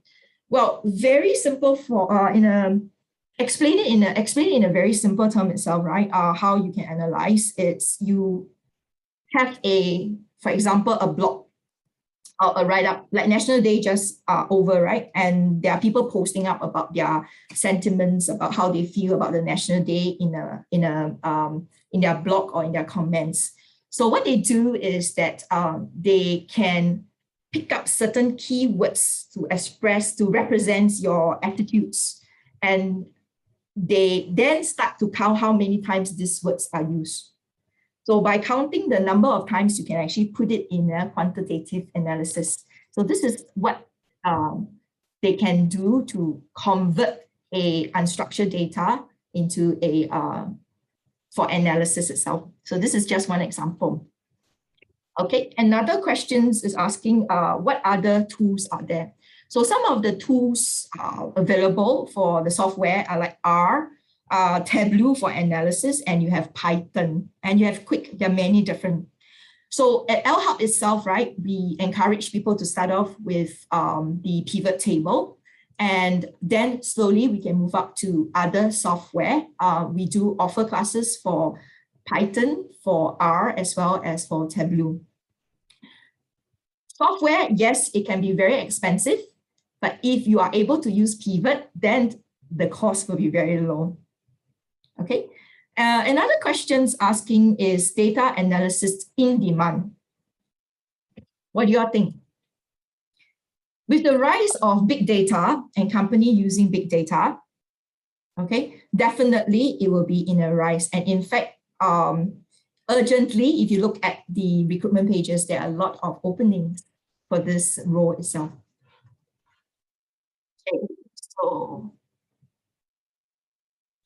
S2: Well, very simple for explain it in a very simple term itself, right? How you can analyze it's you have for example, a blog or a write-up, like National Day just over, right? And there are people posting up about their sentiments, about how they feel about the National Day in their blog or in their comments. So what they do is that they can pick up certain keywords to express, to represent your attitudes. And they then start to count how many times these words are used. So by counting the number of times, you can actually put it in a quantitative analysis. So this is what they can do to convert a unstructured data into a for analysis itself. So this is just one example. Okay, another question is asking what other tools are there? So some of the tools available for the software are like R, Tableau for analysis, and you have Python, and you have Quick. There are many different. So at LHub itself, right, we encourage people to start off with the pivot table, and then slowly we can move up to other software. We do offer classes for Python, for R, as well as for Tableau. Software, yes, it can be very expensive, but if you are able to use pivot, then the cost will be very low. Okay. Another question asking is data analysis in demand. What do you all think? With the rise of big data and company using big data, okay, definitely it will be in a rise. And in fact, urgently, if you look at the recruitment pages, there are a lot of openings for this role itself. Okay, so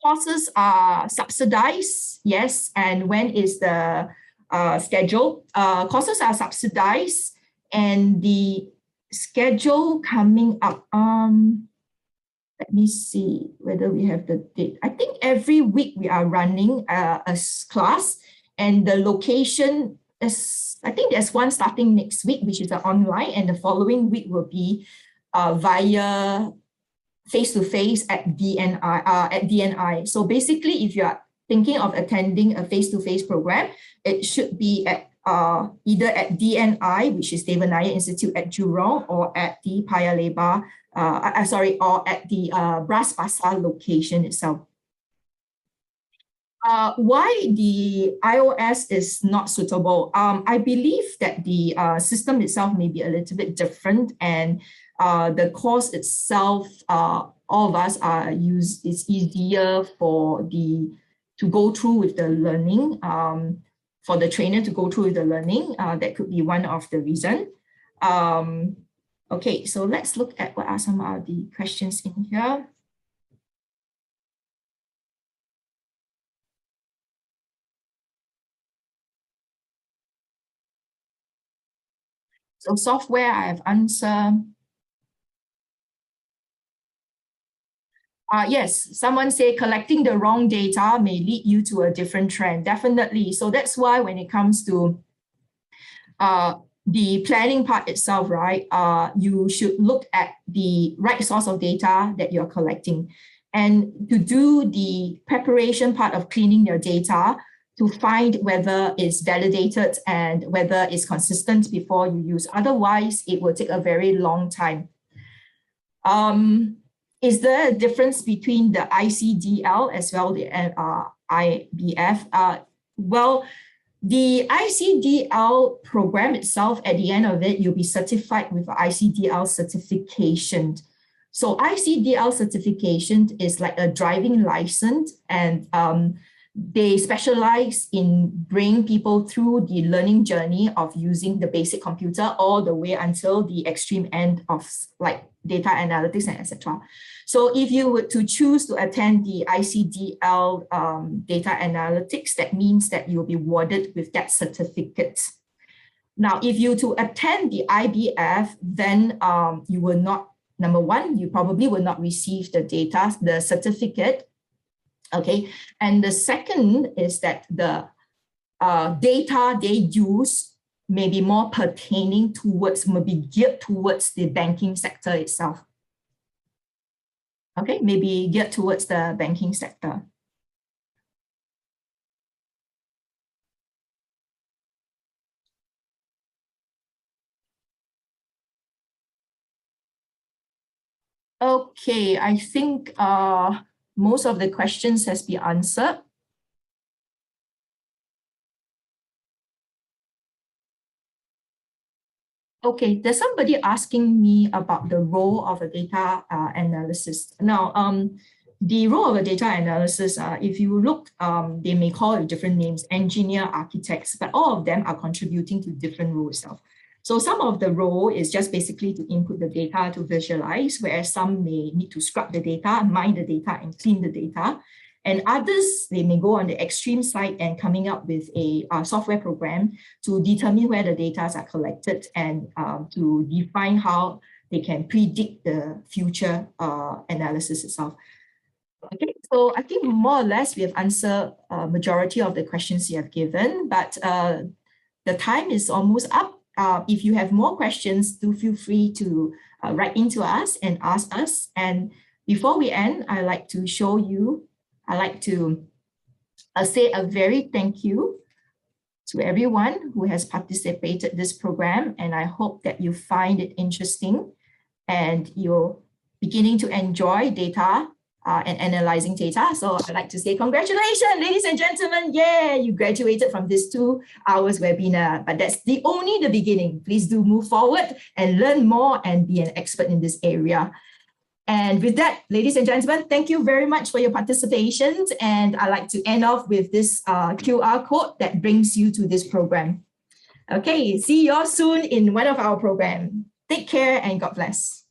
S2: courses are subsidized, yes. And when is the schedule? Courses are subsidized, and the schedule coming up. Let me see whether we have the date. I think every week we are running a class, and the location is, I think there's one starting next week, which is online, and the following week will be via face-to-face at DNI. So basically, if you are thinking of attending a face-to-face program, it should be at either at DNI, which is Devan Nair Institute at Jurong, or at the Paya Lebar, or at the Bras Basah location itself. Why the iOS is not suitable? I believe that the system itself may be a little bit different, and the course itself, all of us it's easier to go through with the learning, for the trainer to go through with the learning. That could be one of the reasons. Okay, so let's look at what are some of the questions in here. So software, I have answered. Yes, someone say collecting the wrong data may lead you to a different trend. Definitely. So that's why when it comes to the planning part itself, right, you should look at the right source of data that you're collecting. And to do the preparation part of cleaning your data to find whether it's validated and whether it's consistent before you use. Otherwise, it will take a very long time. Is there a difference between the ICDL as well as the IBF? Well, the ICDL program itself, at the end of it, you'll be certified with ICDL certification. So ICDL certification is like a driving license, and they specialize in bringing people through the learning journey of using the basic computer all the way until the extreme end of like data analytics and etc. So if you were to choose to attend the ICDL data analytics, that means that you'll be awarded with that certificate. Now, if you to attend the IBF, then you will not, number one, you probably will not receive the data, the certificate. Okay, and the second is that the data they use may be more pertaining towards, may be geared towards the banking sector itself. Okay, maybe geared towards the banking sector. Okay, I think most of the questions has been answered. Okay, there's somebody asking me about the role of a data analysis. Now, the role of a data analysis, if you look, they may call it different names, engineer, architects, but all of them are contributing to different roles itself. So some of the role is just basically to input the data to visualize, whereas some may need to scrub the data, mine the data, and clean the data. And others, they may go on the extreme side and coming up with a software program to determine where the data are collected and to define how they can predict the future analysis itself. Okay, so I think more or less we have answered a majority of the questions you have given, but the time is almost up. If you have more questions, do feel free to write into us and ask us. And before we end, I'd like to show you, I'd like to say a very thank you to everyone who has participated in this program. And I hope that you find it interesting and you're beginning to enjoy data and analyzing data. So I'd like to say congratulations, ladies and gentlemen. Yeah, you graduated from this 2 hours webinar, but that's only the beginning. Please do move forward and learn more and be an expert in this area. And with that, ladies and gentlemen, thank you very much for your participation. And I'd like to end off with this QR code that brings you to this program. Okay, see you all soon in one of our programs. Take care and God bless.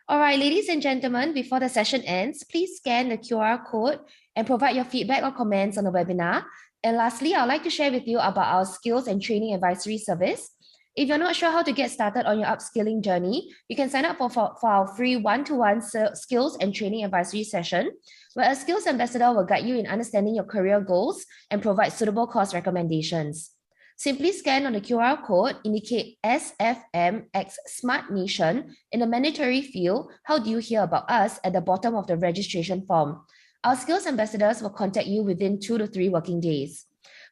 S1: All right, ladies and gentlemen, before the session ends, please scan the QR code and provide your feedback or comments on the webinar. And lastly, I'd like to share with you about our skills and training advisory service. If you're not sure how to get started on your upskilling journey, you can sign up for our free one-to-one skills and training advisory session, where a skills ambassador will guide you in understanding your career goals and provide suitable course recommendations. Simply scan on the QR code, indicate SFMX Smart Nation in the mandatory field, how do you hear about us, at the bottom of the registration form. Our skills ambassadors will contact you within 2 to 3 working days.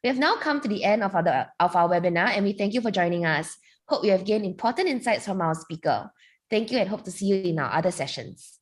S1: We have now come to the end of our webinar, and we thank you for joining us. Hope you have gained important insights from our speaker. Thank you and hope to see you in our other sessions.